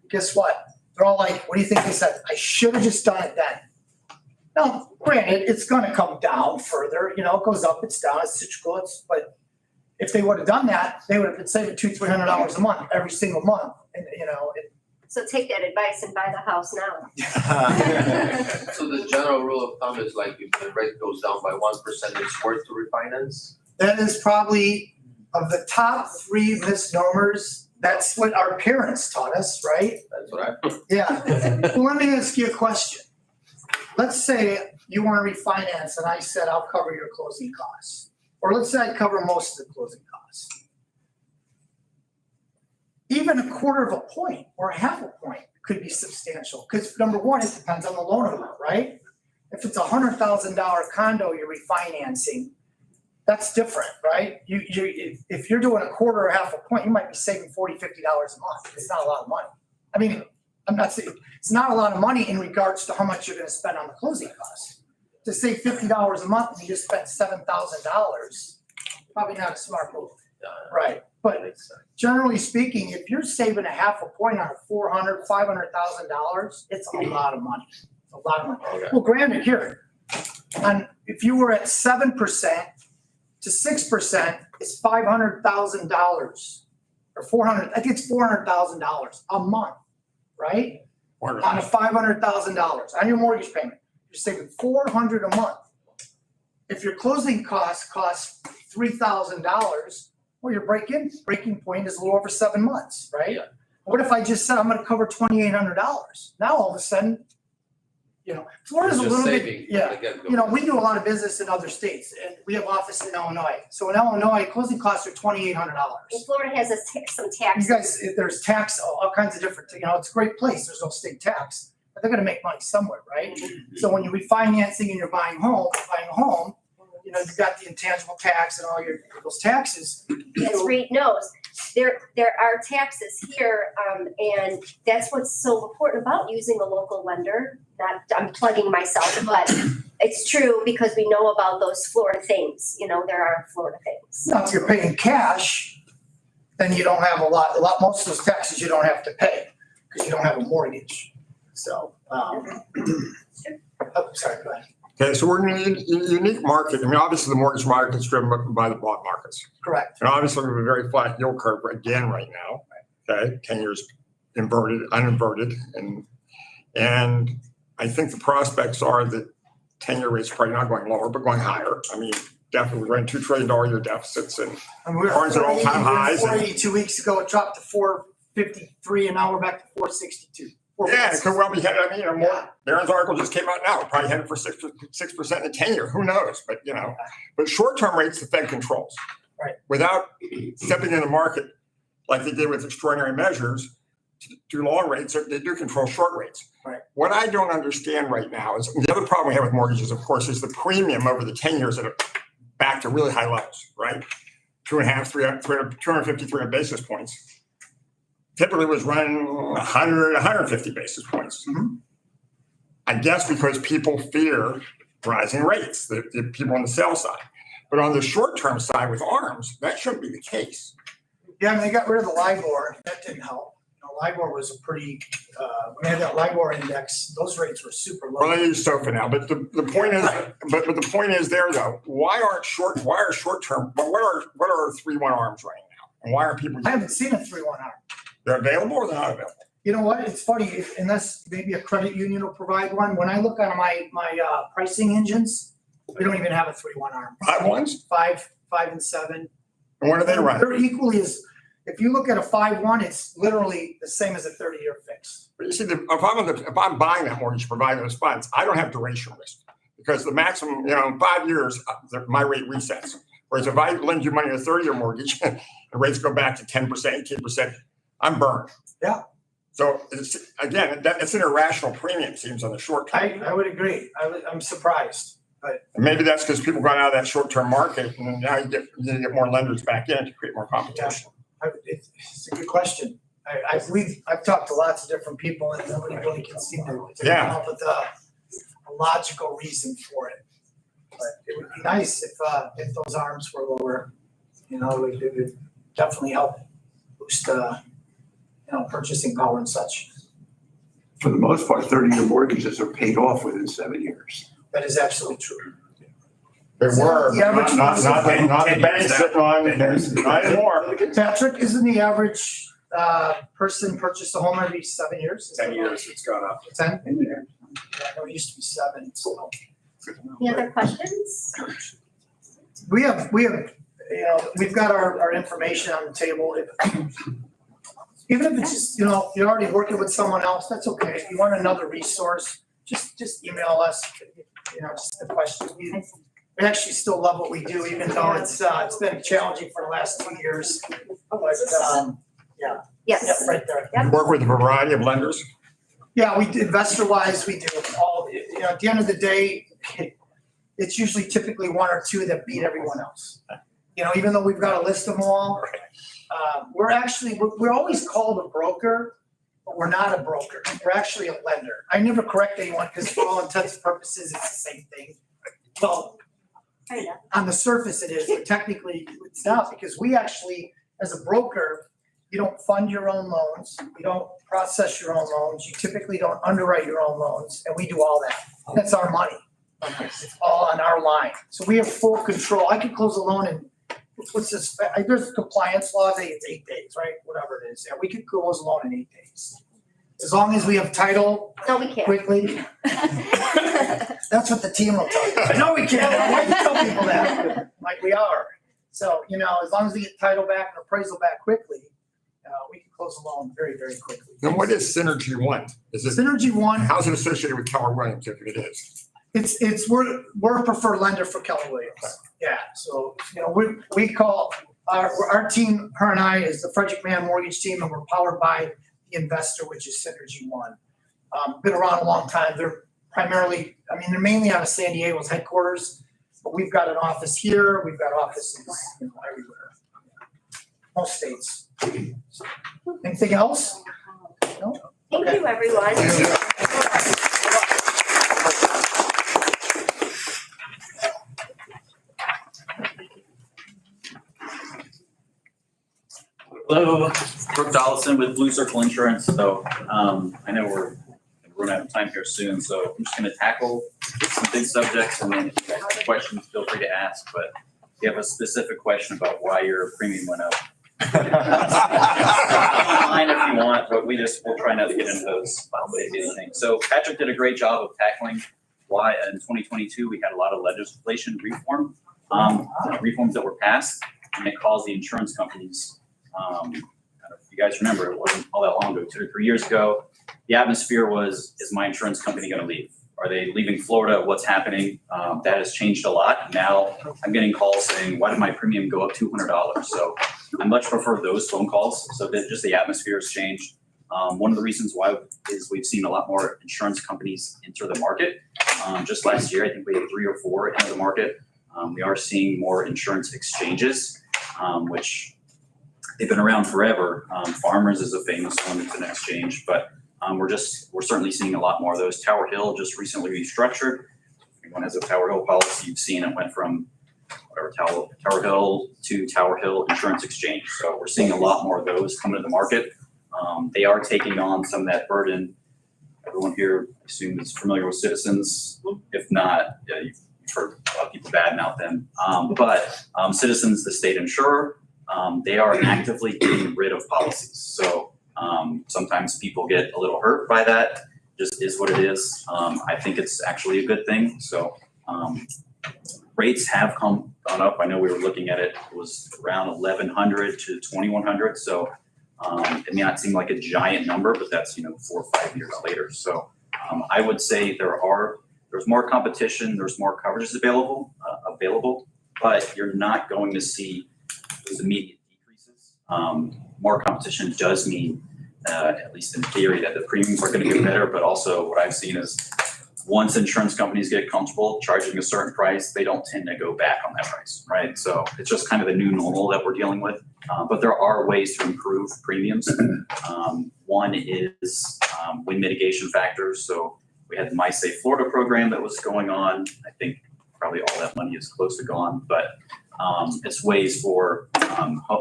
Guess what? They're all like, what do you think they said? I should have just done it then. Now, granted, it's going to come down further. It goes up, it's down, it's cyclical. But if they would have done that, they would have been saving $200-300 a month every single month. And So take that advice and buy the house now. So the general rule of thumb is like if the rate goes down by 1%, it's worth to refinance? that is probably of the top 3 misnomers. That's what our parents taught us, right? That's what I. Yeah. Well, let me ask you a question. Let's say you want to refinance and I said, I'll cover your closing costs. Or let's say I cover most of the closing costs. Even 1/4 of a point or 1/2 a point could be substantial. Because number one, it depends on the loan amount, right? If it's a $100,000 condo you're refinancing, that's different, right? If you're doing 1/4 or 1/2 a point, you might be saving $40, $50 a month. It's not a lot of money. I mean, I'm not saying it's not a lot of money in regards to how much you're going to spend on the closing costs. To save $50 a month and you just spent $7,000, probably not a smart move, right? But generally speaking, if you're saving 1/2 a point on a $400,000, $500,000, it's a lot of money. It's a lot of money. Okay. Well, granted, here, if you were at 7% to 6%, it's $500,000 or $400. I think it's $400,000 a month, right? On a $500,000 on your mortgage payment, you're saving $400 a month. If your closing costs cost $3,000, well, your breaking point is a little over 7 months, right? Yeah. What if I just said I'm going to cover $2,800? Now all of a sudden, Florida's a Just little saving bit, yeah. from the get-go. We do a lot of business in other states, and we have office in Illinois. So in Illinois, closing costs are $2,800. And Florida has some You taxes. guys, there's tax, all kinds of different, it's a great place. There's no state tax, but they're going to make money somewhere, right? So when you're refinancing and you're buying a home, you've got the intangible tax and all those taxes. As Reed knows, there are taxes here, and that's what's so important about using a local lender. I'm plugging myself, but it's true because we know about those Florida things. There are Florida things. Now, if you're paying cash, then you don't have a lot, most of those taxes you don't have to pay because you don't have a mortgage. So, sorry, go ahead. Okay, so we're in a unique market. I mean, obviously the mortgage market is driven by the bond markets. Correct. And obviously we have a very flat yield curve again right now. Okay, 10 years uninverted. And I think the prospects are that 10-year rates are probably not going lower, but going higher. I mean, definitely we're in $2 trillion a year deficits and bonds at all-time highs. 2 weeks ago, it dropped to 453, and now we're back to 462. Yeah, it could well be headed. I mean, Darren's article just came out now. Probably headed for 6% in the 10-year. Who knows? But but short-term rates the Fed controls. Right. Without stepping in the market like they did with extraordinary measures to long rates, they do control short rates. Right. What I don't understand right now is the other problem we have with mortgages, of course, is the premium over the 10 years that are back to really high levels, right? 250, 300 basis points. typically was running 100, 150 basis points. I guess because people fear rising rates, the people on the sales side. But on the short-term side with ARMs, that shouldn't be the case. Yeah, and they got rid of the LIBOR. That didn't help. LIBOR was a pretty, when they had that LIBOR index, those rates were super low. Well, they use SOFR now, but the point is, but the point is there though, why are short-term, what are 3-1 ARMs right now? And why are people? I haven't seen a 3-1 ARM. They're available or they're not available? You know what? It's funny, unless maybe a credit union will provide one. When I look on my pricing engines, we don't even have a 3-1 ARM. 5-1s? 5, and 7. And what do they run? They're equally as, if you look at a 5-1, it's literally the same as a 30-year fix. But you see, if I'm buying that mortgage, providing those funds, I don't have duration risk because the maximum, in 5 years, my rate resets. Whereas if I lend you money on a 30-year mortgage, the rates go back to 10%, 18%, I'm burned. Yeah. So again, it's an irrational premium, it seems, on the short term. I would agree. I'm surprised. But maybe that's because people got out of that short-term market and now you get more lenders back in to create more competition. It's a good question. I've talked to lots of different people and nobody really can seem to come up with a logical reason for it. But it would be nice if those ARMs were lower. It would definitely help boost purchasing power and such. For the most part, 30-year mortgages are paid off within 7 years. That is absolutely true. They were, but not the banks sitting on, not anymore. Patrick, isn't the average person purchase a home every 7 years? 10 years, it's gone up. 10? Yeah, I know it used to be 7. So. Any other questions? We have, we've got our information on the table. Even if it's just, you're already working with someone else, that's okay. If you want another resource, just email us, just a question. We actually still love what we do, even though it's been challenging for the last 2 years. But, yeah. Yes. Yep, right there. You work with a variety of lenders? Yeah, we do, investor-wise, we do all, at the end of the day, it's usually typically 1 or 2 that beat everyone else. Even though we've got a list of them all, we're always called a broker, but we're not a broker. We're actually a lender. I never correct anyone because for all intents and purposes, it's the same thing. Well, on the surface it is, but technically it's not because we actually, as a broker, you don't fund your own loans. You don't process your own loans. You typically don't underwrite your own loans, and we do all that. That's our money. It's all on our line. So we have full control. I could close a loan in, what's this? There's a compliance law, it's 8 days, right? Whatever it is. Yeah, we could close a loan in 8 days. As long as we have title quickly. That's what the team will tell you. No, we can't. Why do you tell people that? Like we are. So, as long as we get title back and appraisal back quickly, we can close a loan very, very quickly. Then what is Synergy One? Is it Synergy One? How's it associated with Keller Williams if it is? We're a preferred lender for Keller Williams. Yeah. So, we call our team, her and I, is the Frederick Mann Mortgage Team, and we're powered by the investor, which is Synergy One. Been around a long time. They're they're mainly out of San Diego's headquarters, but we've got an office here. We've got offices, everywhere. Most states. Anything else? No? Thank you, everyone. Hello, Brooke Dollison with Blue Circle Insurance. So I know we're running out of time here soon, so I'm just going to tackle some big subjects, and then if you guys have questions, feel free to ask. But if you have a specific question about why your premium went up, fine if you want, but we'll try not to get into those things. So Patrick did a great job of tackling why in 2022 we had a lot of legislation reforms that were passed, and it caused the insurance companies. If you guys remember, it wasn't all that long ago, 2 or 3 years ago. The atmosphere was, is my insurance company going to leave? Are they leaving Florida? What's happening? That has changed a lot. Now I'm getting calls saying, why did my premium go up $200? So I much prefer those phone calls. So that just the atmosphere has changed. One of the reasons why is we've seen a lot more insurance companies enter the market. Just last year, I think we had 3 or 4 enter the market. We are seeing more insurance exchanges, which they've been around forever. Farmers is a famous one, it's an exchange, but we're certainly seeing a lot more of those. Tower Hill just recently restructured. If anyone has a Tower Hill policy, you've seen it went from whatever Tower Hill to Tower Hill Insurance Exchange. So we're seeing a lot more of those come to the market. They are taking on some of that burden. Everyone here, I assume, is familiar with Citizens. If not, yeah, you've heard a lot of people badmouth them. But Citizens, the state insurer, they are actively getting rid of policies. So sometimes people get a little hurt by that. Just is what it is. I think it's actually a good thing. So rates have gone up. I know we were looking at it. It was around 1,100 to 2,100. So it may not seem like a giant number, but that's 4 or 5 years later. So I would say there's more competition. There's more coverages available, but you're not going to see those immediate decreases. More competition does mean, at least in theory, that the premiums are going to get better. But also what I've seen is once insurance companies get comfortable charging a certain price, they don't tend to go back on that price, right? So it's just kind of the new normal that we're dealing with. But there are ways to improve premiums. One is wind mitigation factors. So we had the My Safe Florida program that was going on. I think probably all that money is close to gone, but it's ways for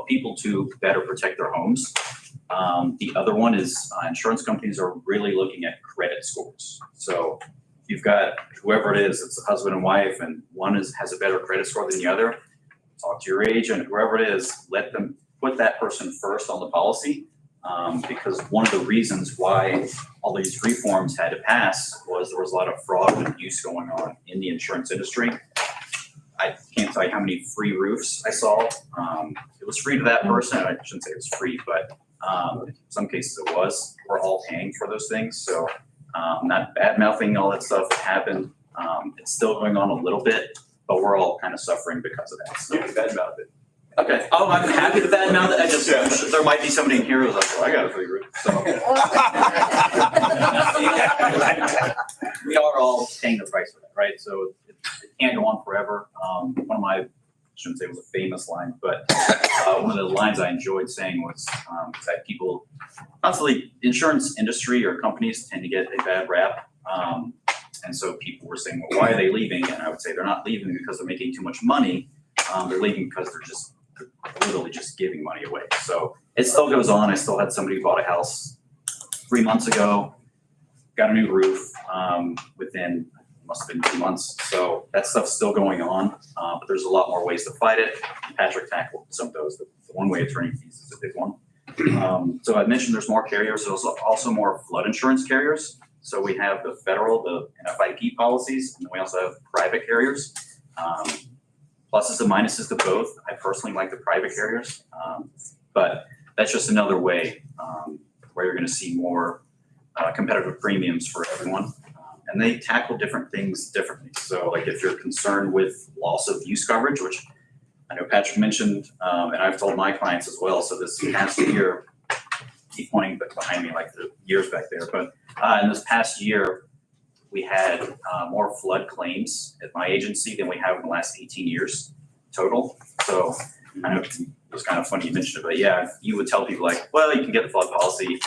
people to better protect their homes. The other one is insurance companies are really looking at credit scores. So you've got whoever it is, it's a husband and wife, and one has a better credit score than the other. Talk to your agent, whoever it is, let them put that person first on the policy. Because one of the reasons why all these reforms had to pass was there was a lot of fraud and abuse going on in the insurance industry. I can't tell you how many free roofs I saw. It was free to that person. I shouldn't say it was free, but in some cases it was. We're all paying for those things. So not bad mouthing all that stuff that happened. It's still going on a little bit, but we're all kind of suffering because of that. So You can badmouth it. okay. Oh, I'm happy to badmouth it. I just, there might be somebody in here who's like, well, I got a free roof. So we are all paying the price for that, right? So it can't go on forever. One of my, I shouldn't say it was a famous line, but one of the lines I enjoyed saying was that people constantly, insurance industry or companies tend to get a bad rap. And so people were saying, well, why are they leaving? And I would say they're not leaving because they're making too much money. They're leaving because they're literally just giving money away. So it still goes on. I still had somebody who bought a house 3 months ago, got a new roof within, must have been 2 months. So that stuff's still going on, but there's a lot more ways to fight it. Patrick tackled some of those. The one-way attorney fees is a big one. So I mentioned there's more carriers. There's also more flood insurance carriers. So we have the federal, the NFIP policies, and then we also have private carriers. Pluses and minuses to both. I personally like the private carriers, but that's just another way where you're going to see more competitive premiums for everyone. And they tackle different things differently. So like if you're concerned with loss of use coverage, which I know Patrick mentioned, and I've told my clients as well. So this past year, keep pointing behind me like the years back there, but in this past year, we had more flood claims at my agency than we have in the last 18 years total. So I know it was kind of funny you mentioned it, but yeah, you would tell people like, well, you can get the flood policy.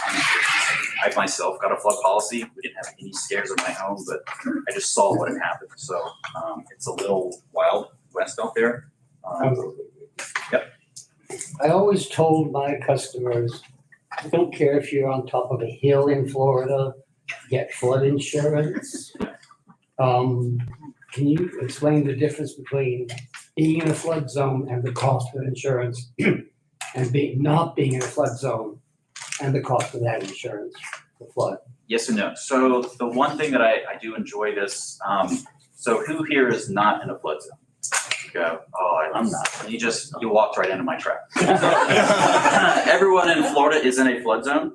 I myself got a flood policy. We didn't have any scares in my home, but I just saw what had happened. So it's a little wild west out there. Yep. I always told my customers, I don't care if you're on top of a hill in Florida, get flood insurance. Can you explain the difference between being in a flood zone and the cost of insurance and not being in a flood zone and the cost of that insurance, the flood? Yes and no. So the one thing that I do enjoy this, so who here is not in a flood zone? You go, oh, I'm not. You walked right into my trap. Everyone in Florida is in a flood zone.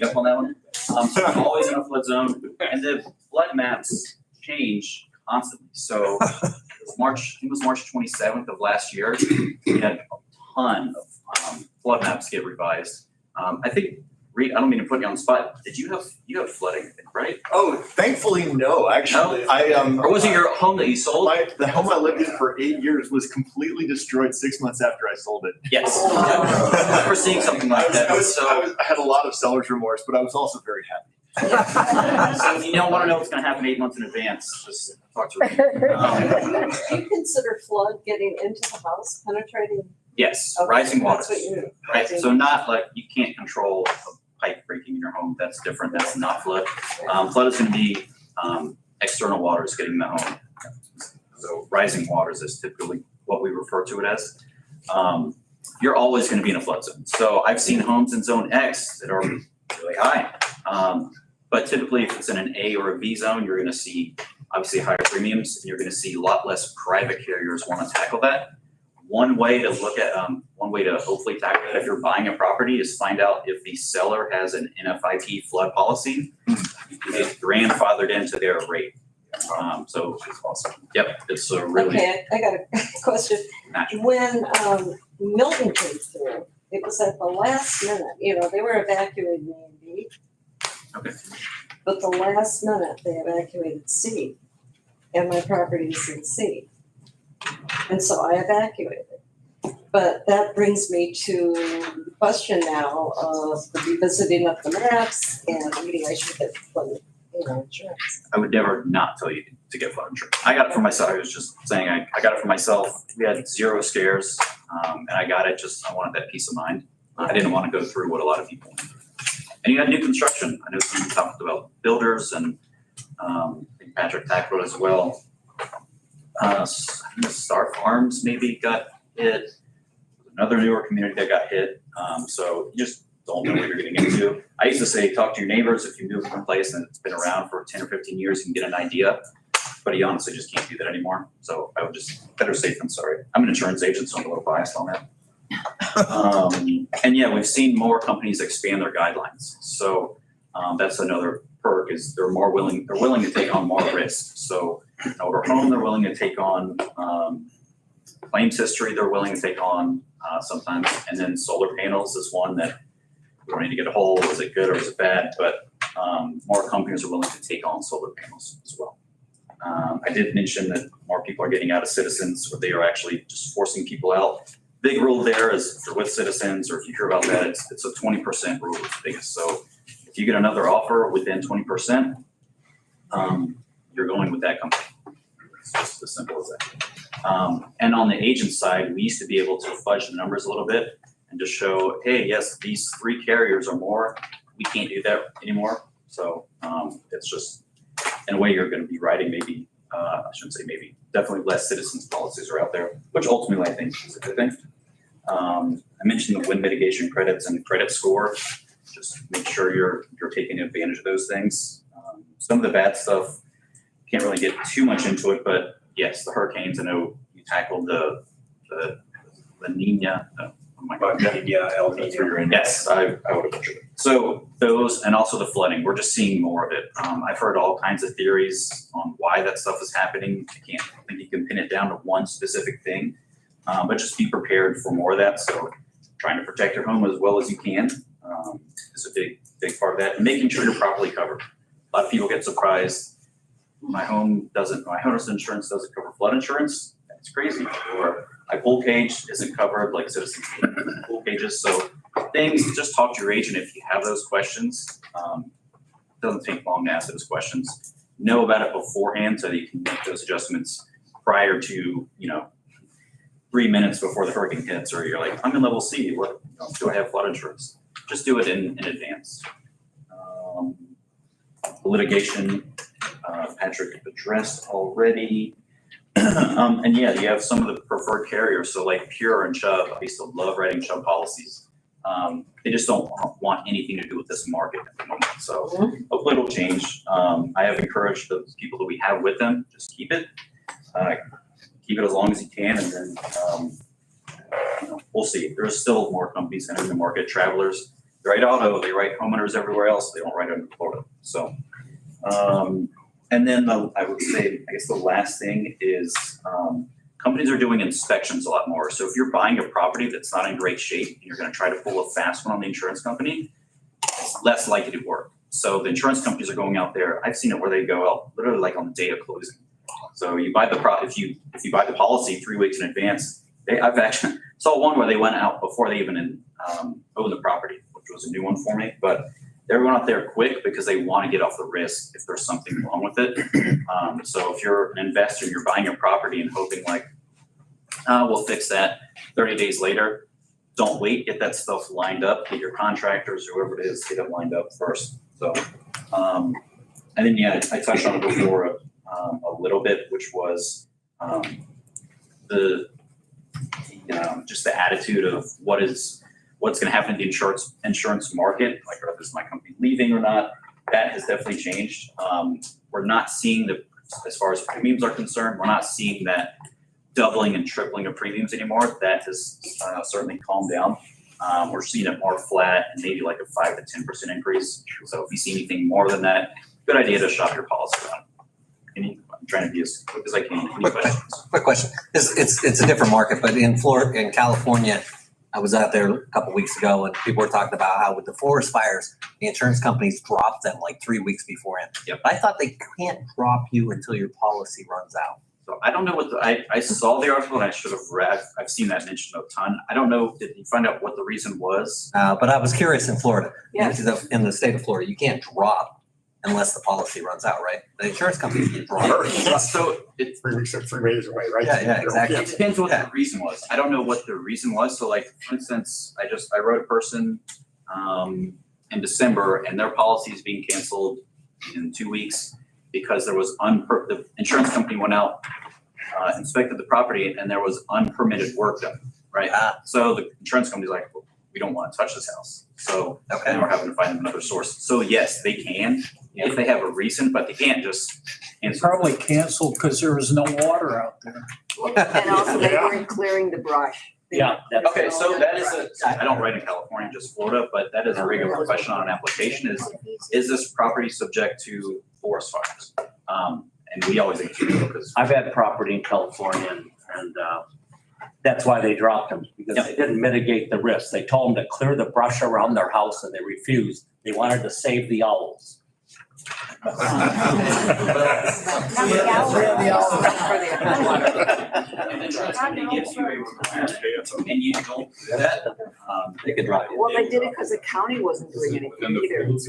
Up on that one. So I'm always in a flood zone, and the flood maps change constantly. So it was March 27th of last year. We had a ton of flood maps get revised. I think Reed, I don't mean to put you on the spot. Did you have flooding, right? Oh, thankfully, no, actually. Or was it your home that you sold? The home I lived in for 8 years was completely destroyed 6 months after I sold it. Yes. We're seeing something like that. I had a lot of seller's remorse, but I was also very happy. So if you don't want to know what's going to happen 8 months in advance, just talk to Reed. Do you consider flood getting into the house, penetrating? Yes, Okay, rising waters. That's what you. Right, so not like, you can't control a pipe breaking in your home, that's different, that's not flood. Flood is gonna be, external waters getting in the home. So rising waters is typically what we refer to it as. You're always gonna be in a flood zone. So I've seen homes in zone X that are really high. But typically if it's in an A or a B zone, you're gonna see obviously higher premiums, and you're gonna see a lot less private carriers wanna tackle that. One way to look at, one way to hopefully tackle it if you're buying a property is find out if the seller has an NFIP flood policy. You can get grandfathered into their rate. So, yep, it's a really. Okay, I got a question. Natural. When, Milton came through, it was at the last minute, they were evacuating A and B. Okay. But the last minute, they evacuated C, and my property is in C. And so I evacuated. But that brings me to the question now of the revisiting of the maps and maybe I should get flood, insurance. I would never not tell you to get flood insurance. I got it for myself. I was just saying, I got it for myself. We had 0 scares, and I got it I wanted that peace of mind. I didn't want to go through what a lot of people went through. And you had new construction. I know some talked about builders and I think Patrick tackled it as well. Star Farms maybe got hit. Another newer community that got hit. So you just don't know what you're getting into. I used to say, talk to your neighbors. If you move from a place and it's been around for 10 or 15 years, you can get an idea. But you honestly just can't do that anymore. So I would just, better safe than sorry. I'm an insurance agent, so I'm a little biased on that. And yeah, we've seen more companies expand their guidelines. So that's another perk is they're willing to take on more risk. So over home, they're willing to take on claims history, they're willing to take on sometimes. And then solar panels is one that we don't need to get a hold. Is it good or is it bad? But more companies are willing to take on solar panels as well. I did mention that more people are getting out of Citizens, or they are actually just forcing people out. Big rule there is if you're with Citizens, or if you hear about that, it's a 20% rule is the biggest. So if you get another offer within 20%, you're going with that company. It's just as simple as that. And on the agent side, we used to be able to fudge the numbers a little bit and just show, hey, yes, these 3 carriers or more, we can't do that anymore. So it's just, in a way, you're going to be writing maybe, I shouldn't say maybe, definitely less Citizens policies are out there, which ultimately I think is a good thing. I mentioned the wind mitigation credits and credit score. Just make sure you're taking advantage of those things. Some of the bad stuff, can't really get too much into it, but yes, the hurricanes, I know you tackled the La Nina. Oh my God. Yeah, El Nino. Yes, I would have butchered it. So those, and also the flooding, we're just seeing more of it. I've heard all kinds of theories on why that stuff is happening. I think you can pin it down to one specific thing, but just be prepared for more of that. So trying to protect your home as well as you can is a big part of that, and making sure you're properly covered. A lot of people get surprised. My homeowner's insurance doesn't cover flood insurance. That's crazy. Or my pool cage isn't covered, like Citizens pool cages. So things, just talk to your agent if you have those questions. It doesn't take long to ask those questions. Know about it beforehand so that you can make those adjustments prior to, 3 minutes before the hurricane hits, or you're like, I'm in level C. What do I have flood insurance? Just do it in advance. Litigation, Patrick addressed already. And yeah, you have some of the preferred carriers. So like Pure and Chubb, I used to love writing Chubb policies. They just don't want anything to do with this market at the moment. So hopefully it'll change. I have encouraged the people that we have with them, just keep it. Keep it as long as you can, and then we'll see. There's still more companies entering the market. Travelers, they write auto, they write homeowners everywhere else. They don't write it in Florida. So, and then I would say, I guess the last thing is companies are doing inspections a lot more. So if you're buying a property that's not in great shape and you're going to try to pull a fast one on the insurance company, it's it's less likely to work. So the insurance companies are going out there. I've seen it where they go out literally like on the day of closing. So you buy the if you buy the policy 3 weeks in advance, I've actually saw one where they went out before they even owned the property, which was a new one for me. But they're going out there quick because they want to get off the risk if there's something wrong with it. So if you're an investor, you're buying a property and hoping like, we'll fix that 30 days later. Don't wait, get that stuff lined up, get your contractors, whoever it is, get it lined up first. So, and then, yeah, I touched on it before a little bit, which was just the attitude of what's going to happen to the insurance market, like is my company leaving or not. That has definitely changed. We're not seeing as far as premiums are concerned, we're not seeing that doubling and tripling of premiums anymore. That has certainly calmed down. We're seeing it more flat and maybe like a 5 to 10% increase. So if you see anything more than that, good idea to shop your policy around. I'm trying to be as quick as I can. Any questions? Quick question. It's a different market, but in Florida, in California, I was out there a couple weeks ago and people were talking about how with the forest fires, the insurance companies dropped them like 3 weeks beforehand. Yep. I thought they can't drop you until your policy runs out. So I don't know what I saw the article and I should have read. I've seen that mentioned a ton. I don't know. Did you find out what the reason was? But I was curious in Florida. Yes. In the state of Florida, you can't drop unless the policy runs out, right? The insurance companies can drop. So it 3 weeks or 3 days away, right? Yeah, exactly. It depends what the reason was. I don't know what the reason was. So like, for instance, I wrote a person in December and their policy is being canceled in 2 weeks because there was the insurance company went out, inspected the property and there was unpermitted work done, right? So the insurance company's like, well, we don't want to touch this house. So then we're having to find another source. So yes, they can if they have a reason, but they can't just cancel. Probably canceled because there was no water out there. And also they weren't clearing the brush. Yeah. Okay, so that is I don't write in California, just Florida, but that is a regular question on an application is this property subject to forest fires? And we always answer no because I've had property in California and that's why they dropped them, because they didn't mitigate the risk. They told them to clear the brush around their house and they refused. They wanted to save the owls. And the insurance company gives you a requirement and you don't do that, they could drop you. Well, they did it because the county wasn't doing anything either. Is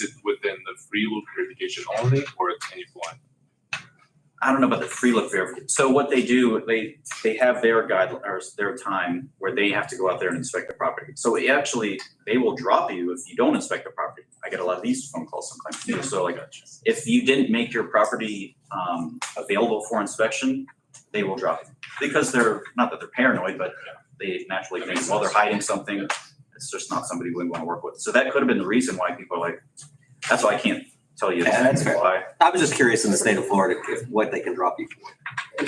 it within the free look verification only or at any point? I don't know about the free look verification. So what they do, they have their guidelines, or their time where they have to go out there and inspect the property. So they will drop you if you don't inspect the property. I get a lot of these phone calls sometimes too. So like, if you didn't make your property available for inspection, they will drop you because not that they're paranoid, but they naturally think, well, they're hiding something. It's just not somebody we want to work with. So that could have been the reason why people are like, that's why I can't tell you that's fair. why. I was just curious in the state of Florida what they can drop you for.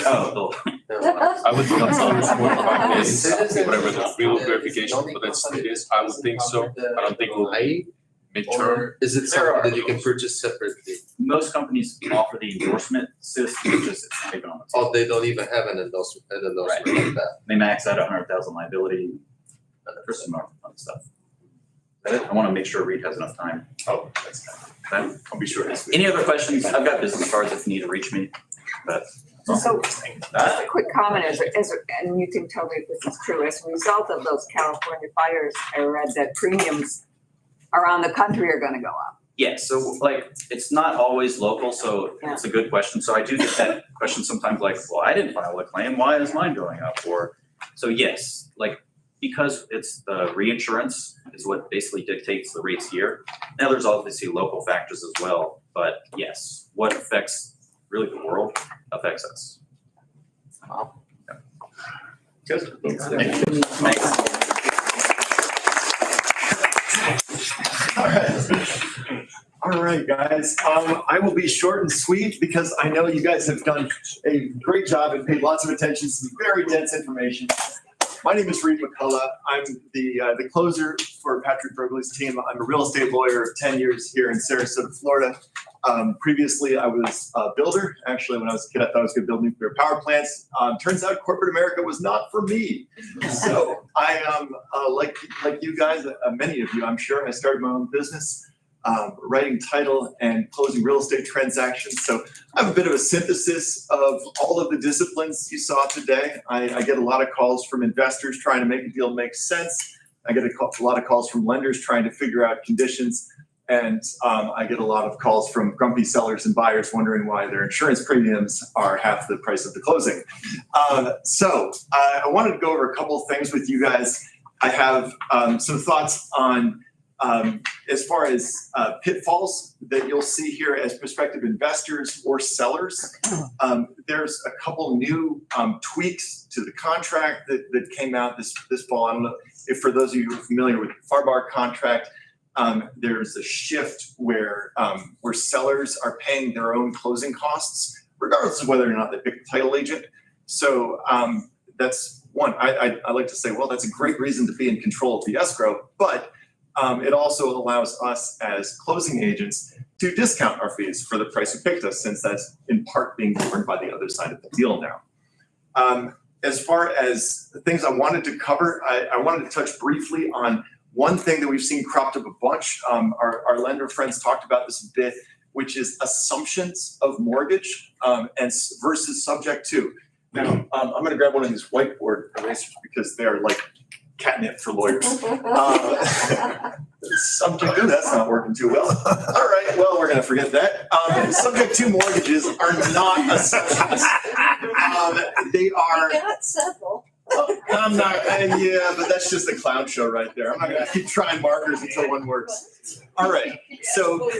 Oh, I would think it's under 45 days, whatever the free look verification, but that's it is. I would think so. I don't think we'll midterm. Is it something that you can purchase separately? most companies offer the endorsement system, which is it's not even on the table. Oh, they don't even have an endorsement like that. They max out 100,000 liability for some more fun stuff. I want to make sure Reed has enough time. Oh, that's fine. I'll be sure. Any other questions? I've got business cards if you need to reach me, but. So, just a quick comment, and you can tell me if this is true, as a result of those California fires, I read that premiums around the country are gonna go up. Yeah, so like, it's not always local, so it's a good question. So I do get that question sometimes like, well, I didn't file a claim, why is mine going up? So yes, like, because it's the reinsurance is what basically dictates the rates here. Now, there's obviously local factors as well, but yes, what affects really the world affects us. Wow. Good. Thanks. All right, guys. I will be short and sweet because I know you guys have done a great job and paid lots of attention to some very dense information. My name is Reed McCullough. I'm the closer for Patrick Burgley's team. I'm a real estate lawyer of 10 years here in Sarasota, Florida. Previously, I was a builder. Actually, when I was a kid, I thought I was going to build nuclear power plants. Turns out corporate America was not for me. So I am, like you guys, many of you, I'm sure, I started my own business, writing title and closing real estate transactions. So I have a bit of a synthesis of all of the disciplines you saw today. I get a lot of calls from investors trying to make a deal make sense. I get a lot of calls from lenders trying to figure out conditions. And I get a lot of calls from grumpy sellers and buyers wondering why their insurance premiums are half the price of the closing. So I wanted to go over a couple of things with you guys. I have some thoughts on as far as pitfalls that you'll see here as prospective investors or sellers. There's a couple new tweaks to the contract that came out this fall. I don't know if for those of you who are familiar with the FARBAR contract, there's a shift where sellers are paying their own closing costs, regardless of whether or not they pick the title agent. So that's one. I like to say, well, that's a great reason to be in control of the escrow, but it also allows us as closing agents to discount our fees for the price we picked us, since that's in part being governed by the other side of the deal now. As far as the things I wanted to cover, I wanted to touch briefly on one thing that we've seen cropped up a bunch. Our lender friends talked about this a bit, which is assumptions of mortgage and versus subject to. Now, I'm going to grab one of these whiteboard erasers because they're like catnip for lawyers. Subject to, that's not working too well. All right, well, we're going to forget that. Subject to mortgages are not assumptions. They are. We got several. I'm not, yeah, but that's just a clown show right there. I'm not going to keep trying markers until one works. All right, so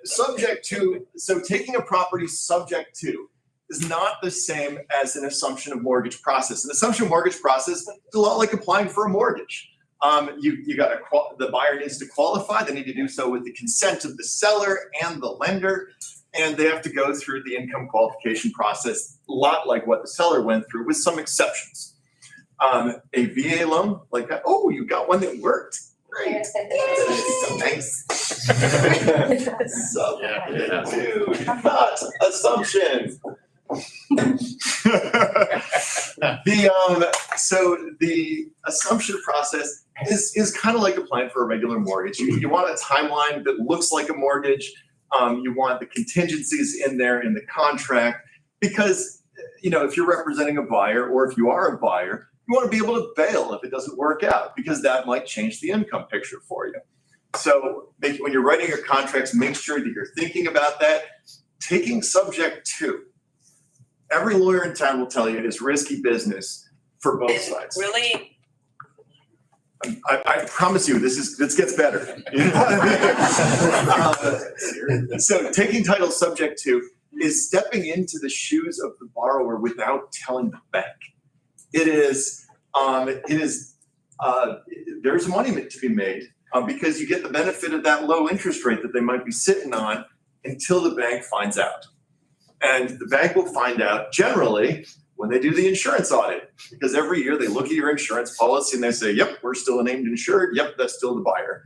subject to, so taking a property subject to is not the same as an assumption of mortgage process. An assumption of mortgage process is a lot like applying for a mortgage. The buyer needs to qualify. They need to do so with the consent of the seller and the lender, and they have to go through the income qualification process, a lot like what the seller went through, with some exceptions. A VA loan, like that, oh, you got one that worked. Great. So nice. Subject to, not assumption. So the assumption process is kind of like applying for a regular mortgage. You want a timeline that looks like a mortgage. You want the contingencies in there in the contract, because if you're representing a buyer, or if you are a buyer, you want to be able to bail if it doesn't work out, because that might change the income picture for you. So when you're writing your contracts, make sure that you're thinking about that. Taking subject to. Every lawyer in town will tell you it's risky business for both sides. Really? I promise you, this gets better. So taking title subject to is stepping into the shoes of the borrower without telling the bank. There's money to be made because you get the benefit of that low interest rate that they might be sitting on until the bank finds out. And the bank will find out generally when they do the insurance audit, because every year they look at your insurance policy and they say, yep, we're still a named insured. Yep, that's still the buyer.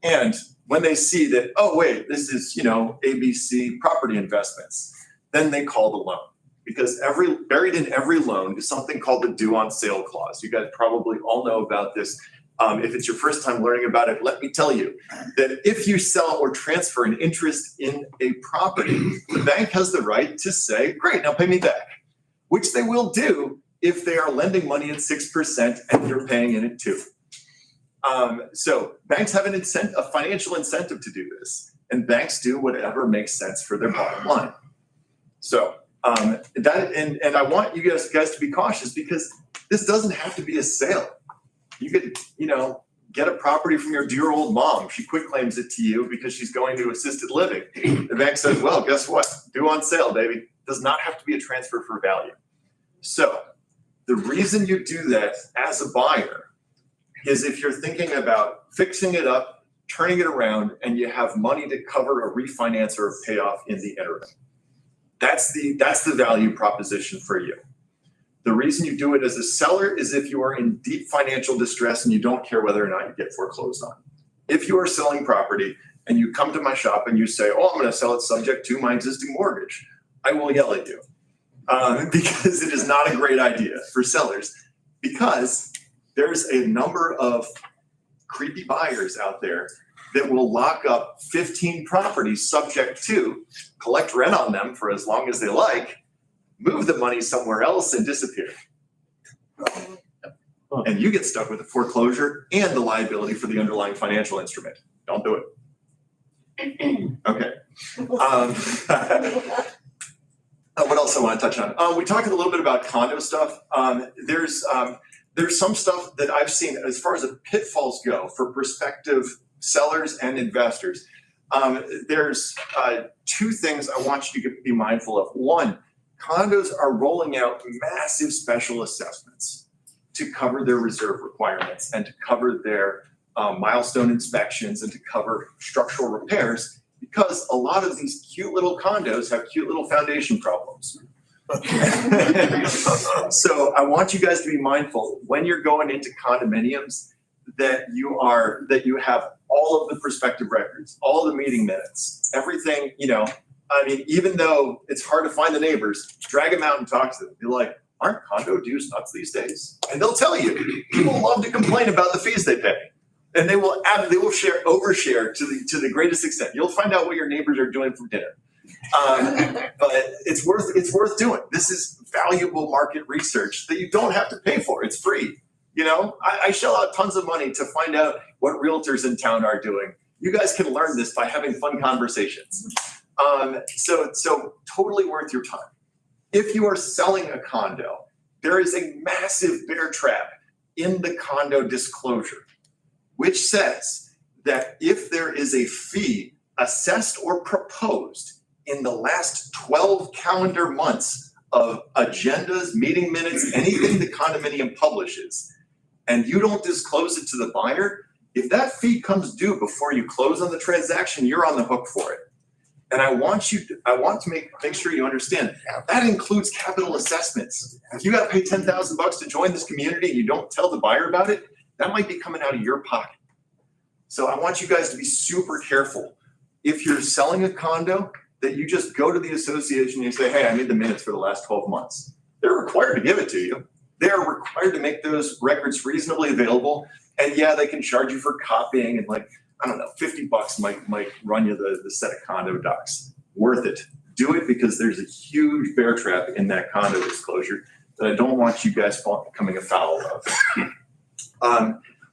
And when they see that, oh, wait, this is, ABC property investments, then they call the loan, because buried in every loan is something called the due on sale clause. You guys probably all know about this. If it's your first time learning about it, let me tell you that if you sell or transfer an interest in a property, the bank has the right to say, great, now pay me back, which they will do if they are lending money at 6% and you're paying in at 2%. So banks have a financial incentive to do this, and banks do whatever makes sense for their bottom line. So and I want you guys to be cautious, because this doesn't have to be a sale. You could, get a property from your dear old mom. She quick claims it to you because she's going to assisted living. The bank says, well, guess what? Due on sale, baby. Does not have to be a transfer for value. So the reason you do that as a buyer is if you're thinking about fixing it up, turning it around, and you have money to cover a refinance or a payoff in the interim. That's the value proposition for you. The reason you do it as a seller is if you are in deep financial distress and you don't care whether or not you get foreclosed on. If you are selling property and you come to my shop and you say, oh, I'm gonna sell it subject to my existing mortgage, I will yell at you. Because it is not a great idea for sellers, because there's a number of creepy buyers out there that will lock up 15 properties subject to, collect rent on them for as long as they like, move the money somewhere else and disappear. And you get stuck with the foreclosure and the liability for the underlying financial instrument. Don't do it. Okay. What else I want to touch on? We talked a little bit about condo stuff. There's some stuff that I've seen as far as the pitfalls go for prospective sellers and investors. There's two things I want you to be mindful of. One, condos are rolling out massive special assessments to cover their reserve requirements and to cover their milestone inspections and to cover structural repairs, because a lot of these cute little condos have cute little foundation problems. So I want you guys to be mindful when you're going into condominiums that you have all of the prospective records, all the meeting minutes, everything, I mean, even though it's hard to find the neighbors, drag them out and talk to them. Be like, aren't condo dues nuts these days? And they'll tell you, people love to complain about the fees they pay. And they will overshare to the greatest extent. You'll find out what your neighbors are doing for dinner. But it's worth doing. This is valuable market research that you don't have to pay for. It's free. I shell out tons of money to find out what realtors in town are doing. You guys can learn this by having fun conversations. So totally worth your time. If you are selling a condo, there is a massive bear trap in the condo disclosure, which says that if there is a fee assessed or proposed in the last 12 calendar months of agendas, meeting minutes, anything the condominium publishes, and you don't disclose it to the buyer, if that fee comes due before you close on the transaction, you're on the hook for it. And I want to make sure you understand that includes capital assessments. If you got to pay $10,000 to join this community and you don't tell the buyer about it, that might be coming out of your pocket. So I want you guys to be super careful. If you're selling a condo, that you just go to the association and you say, hey, I need the minutes for the last 12 months. They're required to give it to you. They're required to make those records reasonably available. And yeah, they can charge you for copying and $50 might run you the set of condo docs. Worth it. Do it, because there's a huge bear trap in that condo disclosure that I don't want you guys coming afoul of.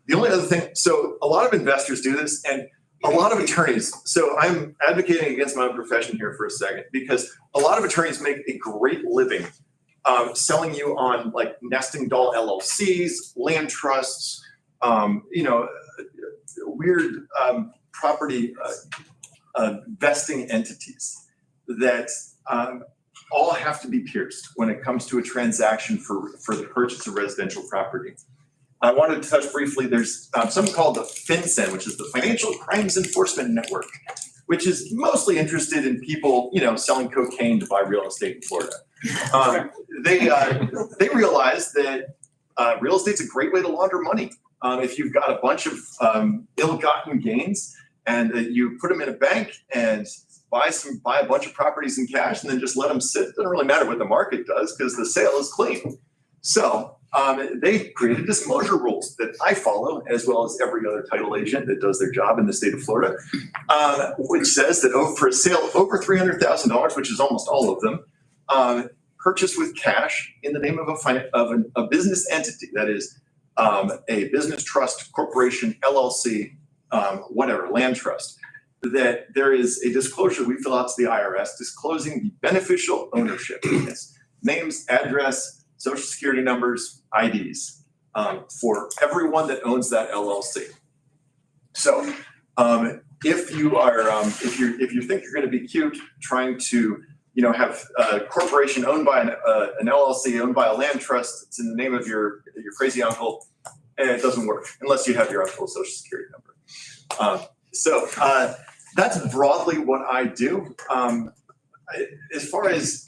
The only other thing, so a lot of investors do this, and a lot of attorneys, so I'm advocating against my own profession here for a second, because a lot of attorneys make a great living selling you on nesting doll LLCs, land trusts, weird property vesting entities that all have to be pierced when it comes to a transaction for the purchase of residential property. I wanted to touch briefly, there's something called the FinCEN, which is the Financial Crimes Enforcement Network, which is mostly interested in people, selling cocaine to buy real estate in Florida. They realize that real estate's a great way to launder money. If you've got a bunch of ill-gotten gains and you put them in a bank and buy a bunch of properties in cash and then just let them sit, it doesn't really matter what the market does because the sale is clean. So they created disclosure rules that I follow, as well as every other title agent that does their job in the state of Florida, which says that for a sale over $300,000, which is almost all of them, purchase with cash in the name of a business entity, that is a business trust, corporation, LLC, whatever, land trust, that there is a disclosure we fill out to the IRS disclosing the beneficial ownership. It's names, address, social security numbers, IDs, for everyone that owns that LLC. So if you think you're going to be cute trying to have a corporation owned by an LLC owned by a land trust, it's in the name of your crazy uncle, and it doesn't work unless you have your uncle's social security number. So that's broadly what I do. As far as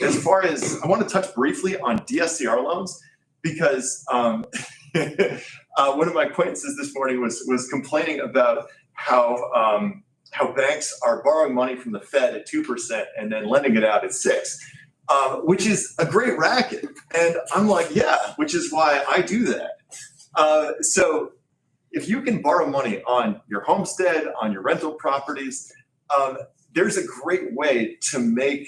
I want to touch briefly on DSCR loans, because one of my acquaintances this morning was complaining about how how banks are borrowing money from the Fed at 2% and then lending it out at 6%, which is a great racket. And I'm like, yeah, which is why I do that. So if you can borrow money on your homestead, on your rental properties, there's a great way to make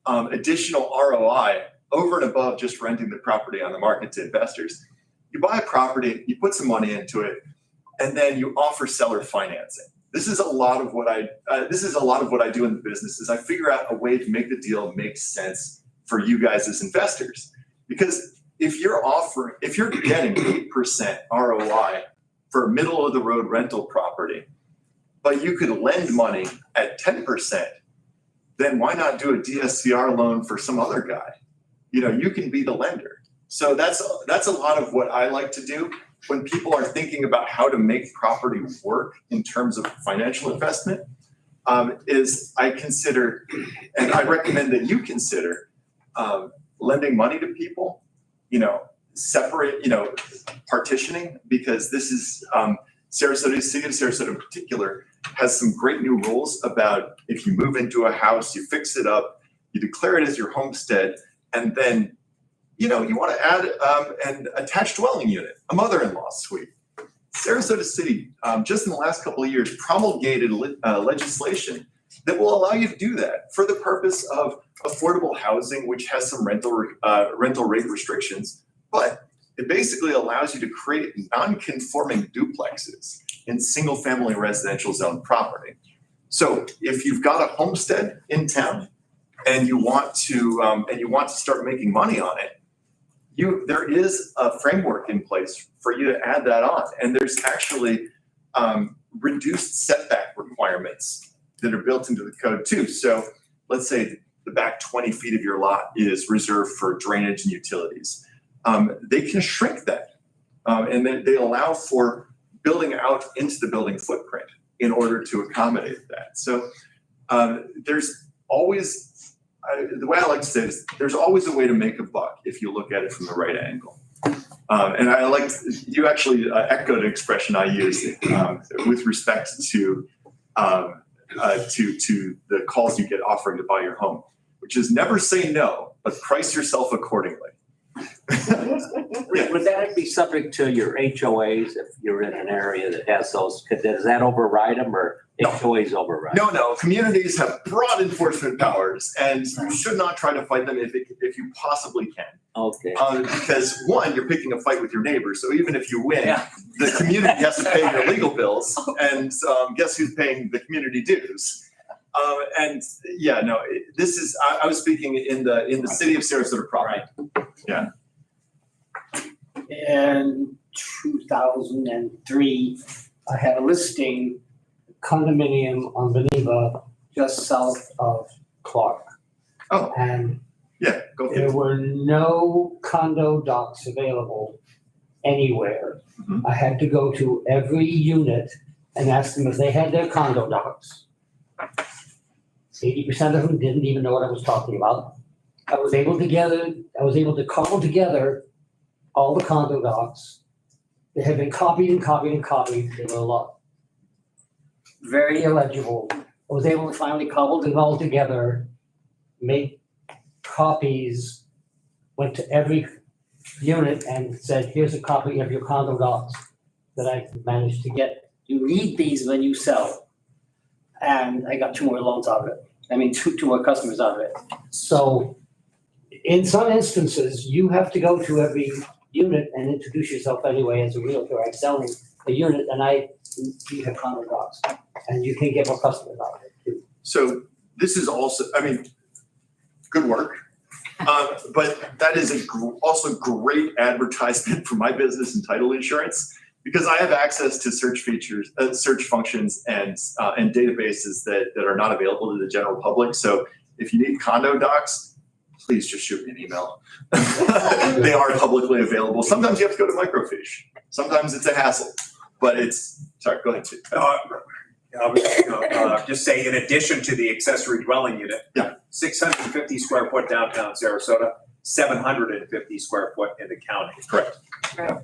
additional ROI over and above just renting the property on the market to investors. You buy a property, you put some money into it, and then you offer seller financing. This is a lot of what I do in the business is I figure out a way to make the deal make sense for you guys as investors. Because if you're getting 8% ROI for a middle of the road rental property, but you could lend money at 10%, then why not do a DSCR loan for some other guy? You can be the lender. So that's a lot of what I like to do when people are thinking about how to make property work in terms of financial investment, is I consider, and I recommend that you consider, lending money to people, separate, partitioning, because this is Sarasota, City of Sarasota in particular, has some great new rules about if you move into a house, you fix it up, you declare it as your homestead, and then you want to add an attached dwelling unit, a mother-in-law suite. Sarasota City, just in the last couple of years, promulgated legislation that will allow you to do that for the purpose of affordable housing, which has some rental rate restrictions, but it basically allows you to create non-conforming duplexes in single-family residential zone property. So if you've got a homestead in town and you want to start making money on it, there is a framework in place for you to add that on, and there's actually reduced setback requirements that are built into the code too. So let's say the back 20 feet of your lot is reserved for drainage and utilities. They can shrink that, and then they allow for building out into the building footprint in order to accommodate that. So there's always, the way I like to say it is, there's always a way to make a buck if you look at it from the right angle. And I like, you actually echoed an expression I used with respect to the calls you get offering to buy your home, which is never say no, but price yourself accordingly. Would that be subject to your HOAs if you're in an area that has those? Does that override them, or HOAs override? No. Communities have broad enforcement powers, and you should not try to fight them if you possibly can. Okay. Because one, you're picking a fight with your neighbors, so even if you win, the community has to pay your legal bills, and guess who's paying the community dues? This is, I was speaking in the city of Sarasota proper. Yeah. In 2003, I had a listing condominium on Beneva just south of Clark. Oh. And yeah, go ahead. There were no condo docs available anywhere. Mm-hmm. I had to go to every unit and ask them if they had their condo docs. 80% of them didn't even know what I was talking about. I was able to cobble together all the condo docs. They had been copied and copied and copied. They were a lot. Very illegible. I was able to finally cobble them all together, make copies, went to every unit and said, here's a copy of your condo docs that I managed to get. You need these when you sell. And I got 2 more loans out of it. I mean, two more customers out of it. So in some instances, you have to go to every unit and introduce yourself anyway as a realtor. I'm selling a unit and you have condo docs, and you can get more customers out of it too. So this is also, good work. But that is also great advertisement for my business and title insurance, because I have access to search features, search functions, and databases that are not available to the general public. So if you need condo docs, please just shoot me an email. They are publicly available. Sometimes you have to go to microfiche. Sometimes it's a hassle, but sorry, go ahead. Just say, in addition to the accessory dwelling unit, 650 square foot downtown Sarasota, 750 square foot in the county. Correct. Right.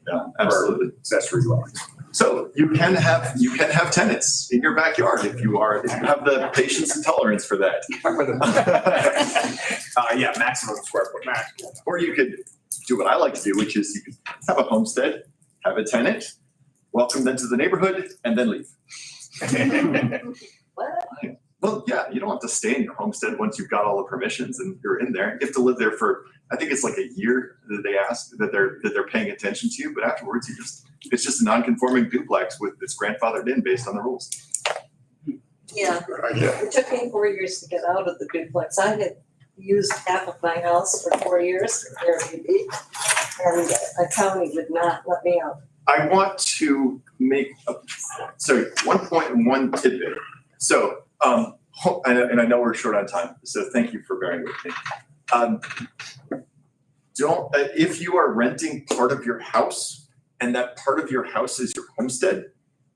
Yeah, absolutely. Accessory dwellings. So you can have tenants in your backyard if you have the patience and tolerance for that. Yeah, maximum square foot max. Or you could do what I like to do, which is you could have a homestead, have a tenant, welcome them to the neighborhood, and then leave. Well, yeah, you don't have to stay in your homestead once you've got all the permissions and you're in there. You have to live there for, I think it's like a year that they ask that they're paying attention to you, but afterwards it's just a non-conforming duplex with it's grandfathered in based on the rules. Yeah, it took me 4 years to get out of the duplex. I had used half of my house for 4 years for Airbnb, and the county would not let me out. I want to make one tidbit. So, and I know we're short on time, so thank you for bearing with me. If you are renting part of your house and that part of your house is your homestead,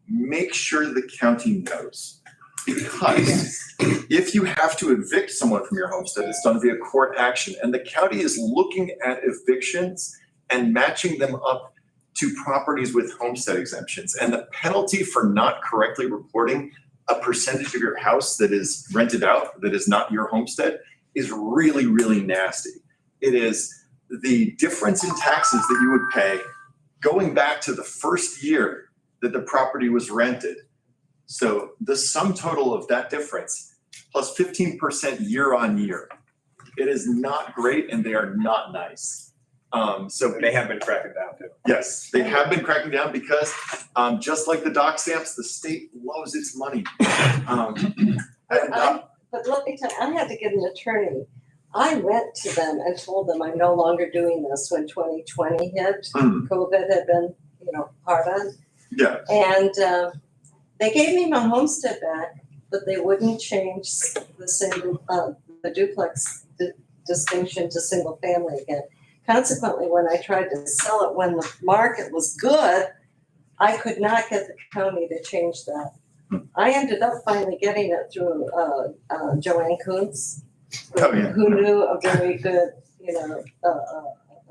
make sure the county knows. Because if you have to evict someone from your homestead, it's done via court action, and the county is looking at evictions and matching them up to properties with homestead exemptions. And the penalty for not correctly reporting a percentage of your house that is rented out, that is not your homestead, is really, really nasty. It is the difference in taxes that you would pay going back to the first year that the property was rented. So the sum total of that difference plus 15% year on year, it is not great and they are not nice. So they have been cracking down too. Yes, they have been cracking down because just like the dock stamps, the state loves its money. But let me tell you, I had to get an attorney. I went to them and told them I'm no longer doing this when 2020 hit. COVID had been, hard on. Yeah. And they gave me my homestead back, but they wouldn't change the duplex distinction to single family again. Consequently, when I tried to sell it when the market was good, I could not get the county to change that. I ended up finally getting it through Joanne Kuntz, who knew a very good,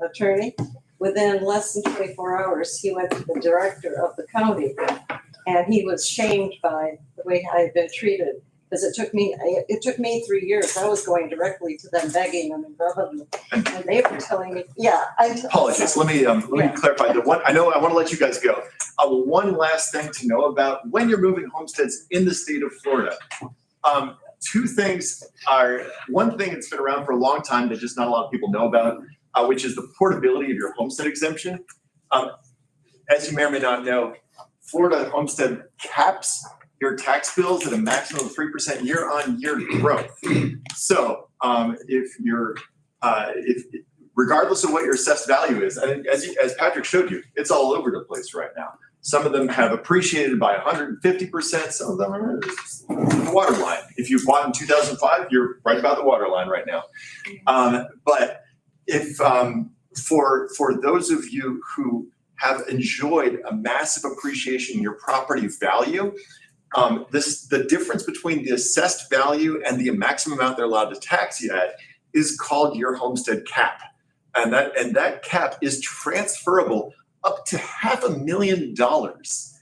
attorney. Within less than 24 hours, he went to the director of the county, and he was shamed by the way I had been treated. Because it took me 3 years. I was going directly to them, begging them and rubbing them, and they were telling me, Apologies. Let me clarify. I want to let you guys go. One last thing to know about when you're moving homesteads in the state of Florida. Two things are, one thing that's been around for a long time that just not a lot of people know about, which is the portability of your homestead exemption. As you may or may not know, Florida homestead caps your tax bills at a maximum of 3% year-on-year growth. So regardless of what your assessed value is, and as Patrick showed you, it's all over the place right now. Some of them have appreciated by 150%. Some of them are the waterline. If you bought in 2005, you're right about the waterline right now. But if for those of you who have enjoyed a massive appreciation in your property value, the difference between the assessed value and the maximum amount they're allowed to tax you at is called your homestead cap. And that cap is transferable up to $500,000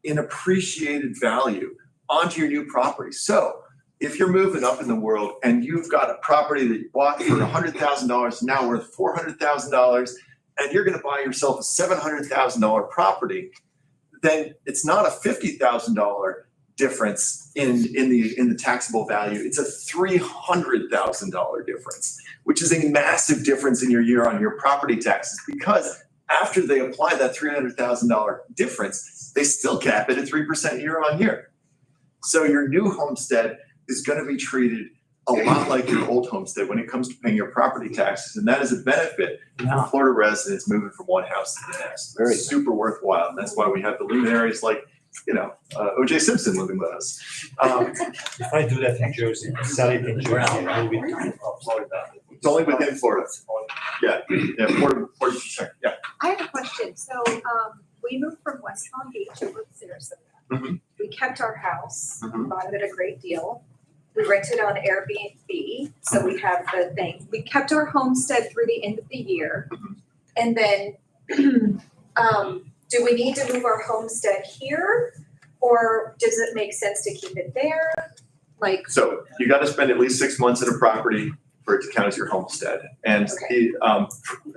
in appreciated value onto your new property. So if you're moving up in the world and you've got a property that you bought for $100,000, now worth $400,000, and you're going to buy yourself a $700,000 property, then it's not a $50,000 difference in the taxable value. It's a $300,000 difference, which is a massive difference in your year-on-year property taxes, because after they apply that $300,000 difference, they still cap it at 3% year-on-year. So your new homestead is going to be treated a lot like your old homestead when it comes to paying your property taxes, and that is a benefit for Florida residents moving from one house to the next. Very super worthwhile, and that's why we have the luminaries like O.J. Simpson living with us. If I do that in Jersey, sell it in Jersey, and move it to Florida. It's only within Florida. Yeah, Florida, yeah. I have a question. So we moved from West Palm Beach over to Sarasota. Mm-hmm. We kept our house, bought it at a great deal. We rented on Airbnb, so we have the thing. We kept our homestead through the end of the year. And then Do we need to move our homestead here? Or does it make sense to keep it there? Like, So you got to spend at least 6 months in a property for it to count as your homestead. And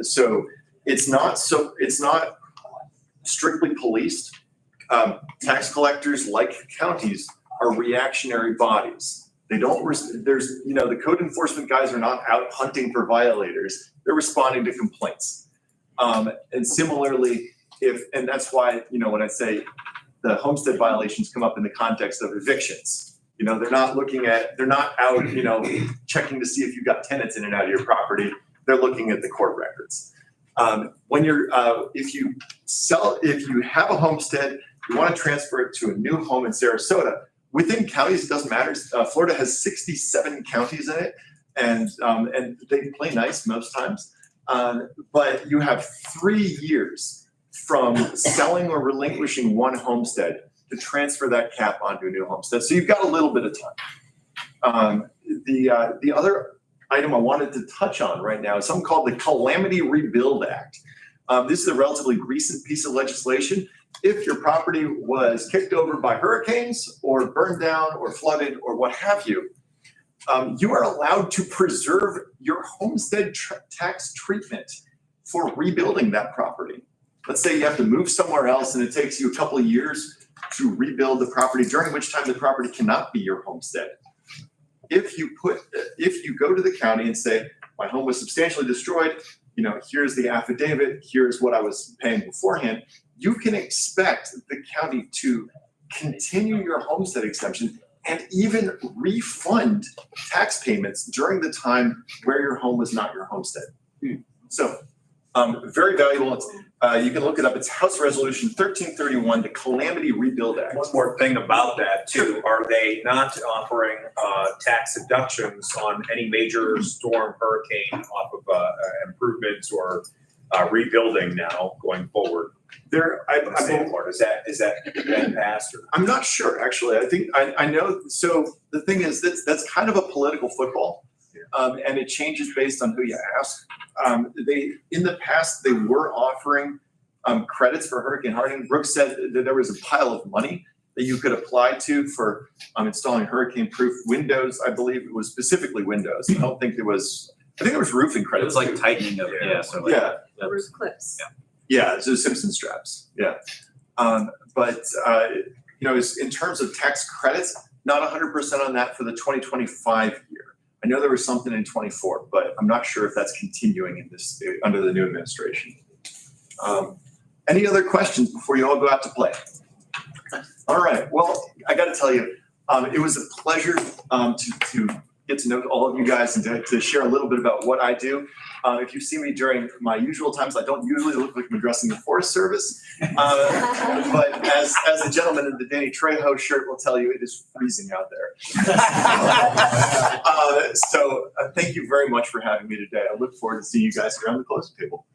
so it's not strictly policed. Tax collectors, like counties, are reactionary bodies. They don't, the code enforcement guys are not out hunting for violators. They're responding to complaints. And similarly, and that's why, when I say the homestead violations come up in the context of evictions. They're not out, checking to see if you've got tenants in and out of your property. They're looking at the court records. If you have a homestead, you want to transfer it to a new home in Sarasota. Within counties, it doesn't matter. Florida has 67 counties in it, and they play nice most times. But you have 3 years from selling or relinquishing one homestead to transfer that cap onto a new homestead. So you've got a little bit of time. The other item I wanted to touch on right now is something called the Calamity Rebuild Act. This is a relatively recent piece of legislation. If your property was kicked over by hurricanes or burned down or flooded or what have you, you are allowed to preserve your homestead tax treatment for rebuilding that property. Let's say you have to move somewhere else and it takes you a couple of years to rebuild the property, during which time the property cannot be your homestead. If you go to the county and say, my home was substantially destroyed, here's the affidavit, here's what I was paying beforehand, you can expect the county to continue your homestead exemption and even refund tax payments during the time where your home was not your homestead. So very valuable. You can look it up. It's House Resolution 1331, the Calamity Rebuild Act. One more thing about that too, are they not offering tax deductions on any major storm, hurricane off of improvements or rebuilding now going forward? Is that been passed? I'm not sure, actually. I think I know. So the thing is, that's kind of a political football, and it changes based on who you ask. In the past, they were offering credits for hurricane hardening. Brooks said that there was a pile of money that you could apply to for installing hurricane-proof windows. I believe it was specifically windows. I think there was roofing credits. It was like tightening of, roof clips. Yeah, so Simpson straps. Yeah. But in terms of tax credits, not 100% on that for the 2025 year. I know there was something in 24, but I'm not sure if that's continuing under the new administration. Any other questions before you all go out to play? All right. Well, I got to tell you, it was a pleasure to get to know all of you guys and to share a little bit about what I do. If you see me during my usual times, I don't usually look like I'm addressing the Forest Service. But as the gentleman in the Danny Trejo shirt will tell you, it is freezing out there. So thank you very much for having me today. I look forward to seeing you guys around the closing table.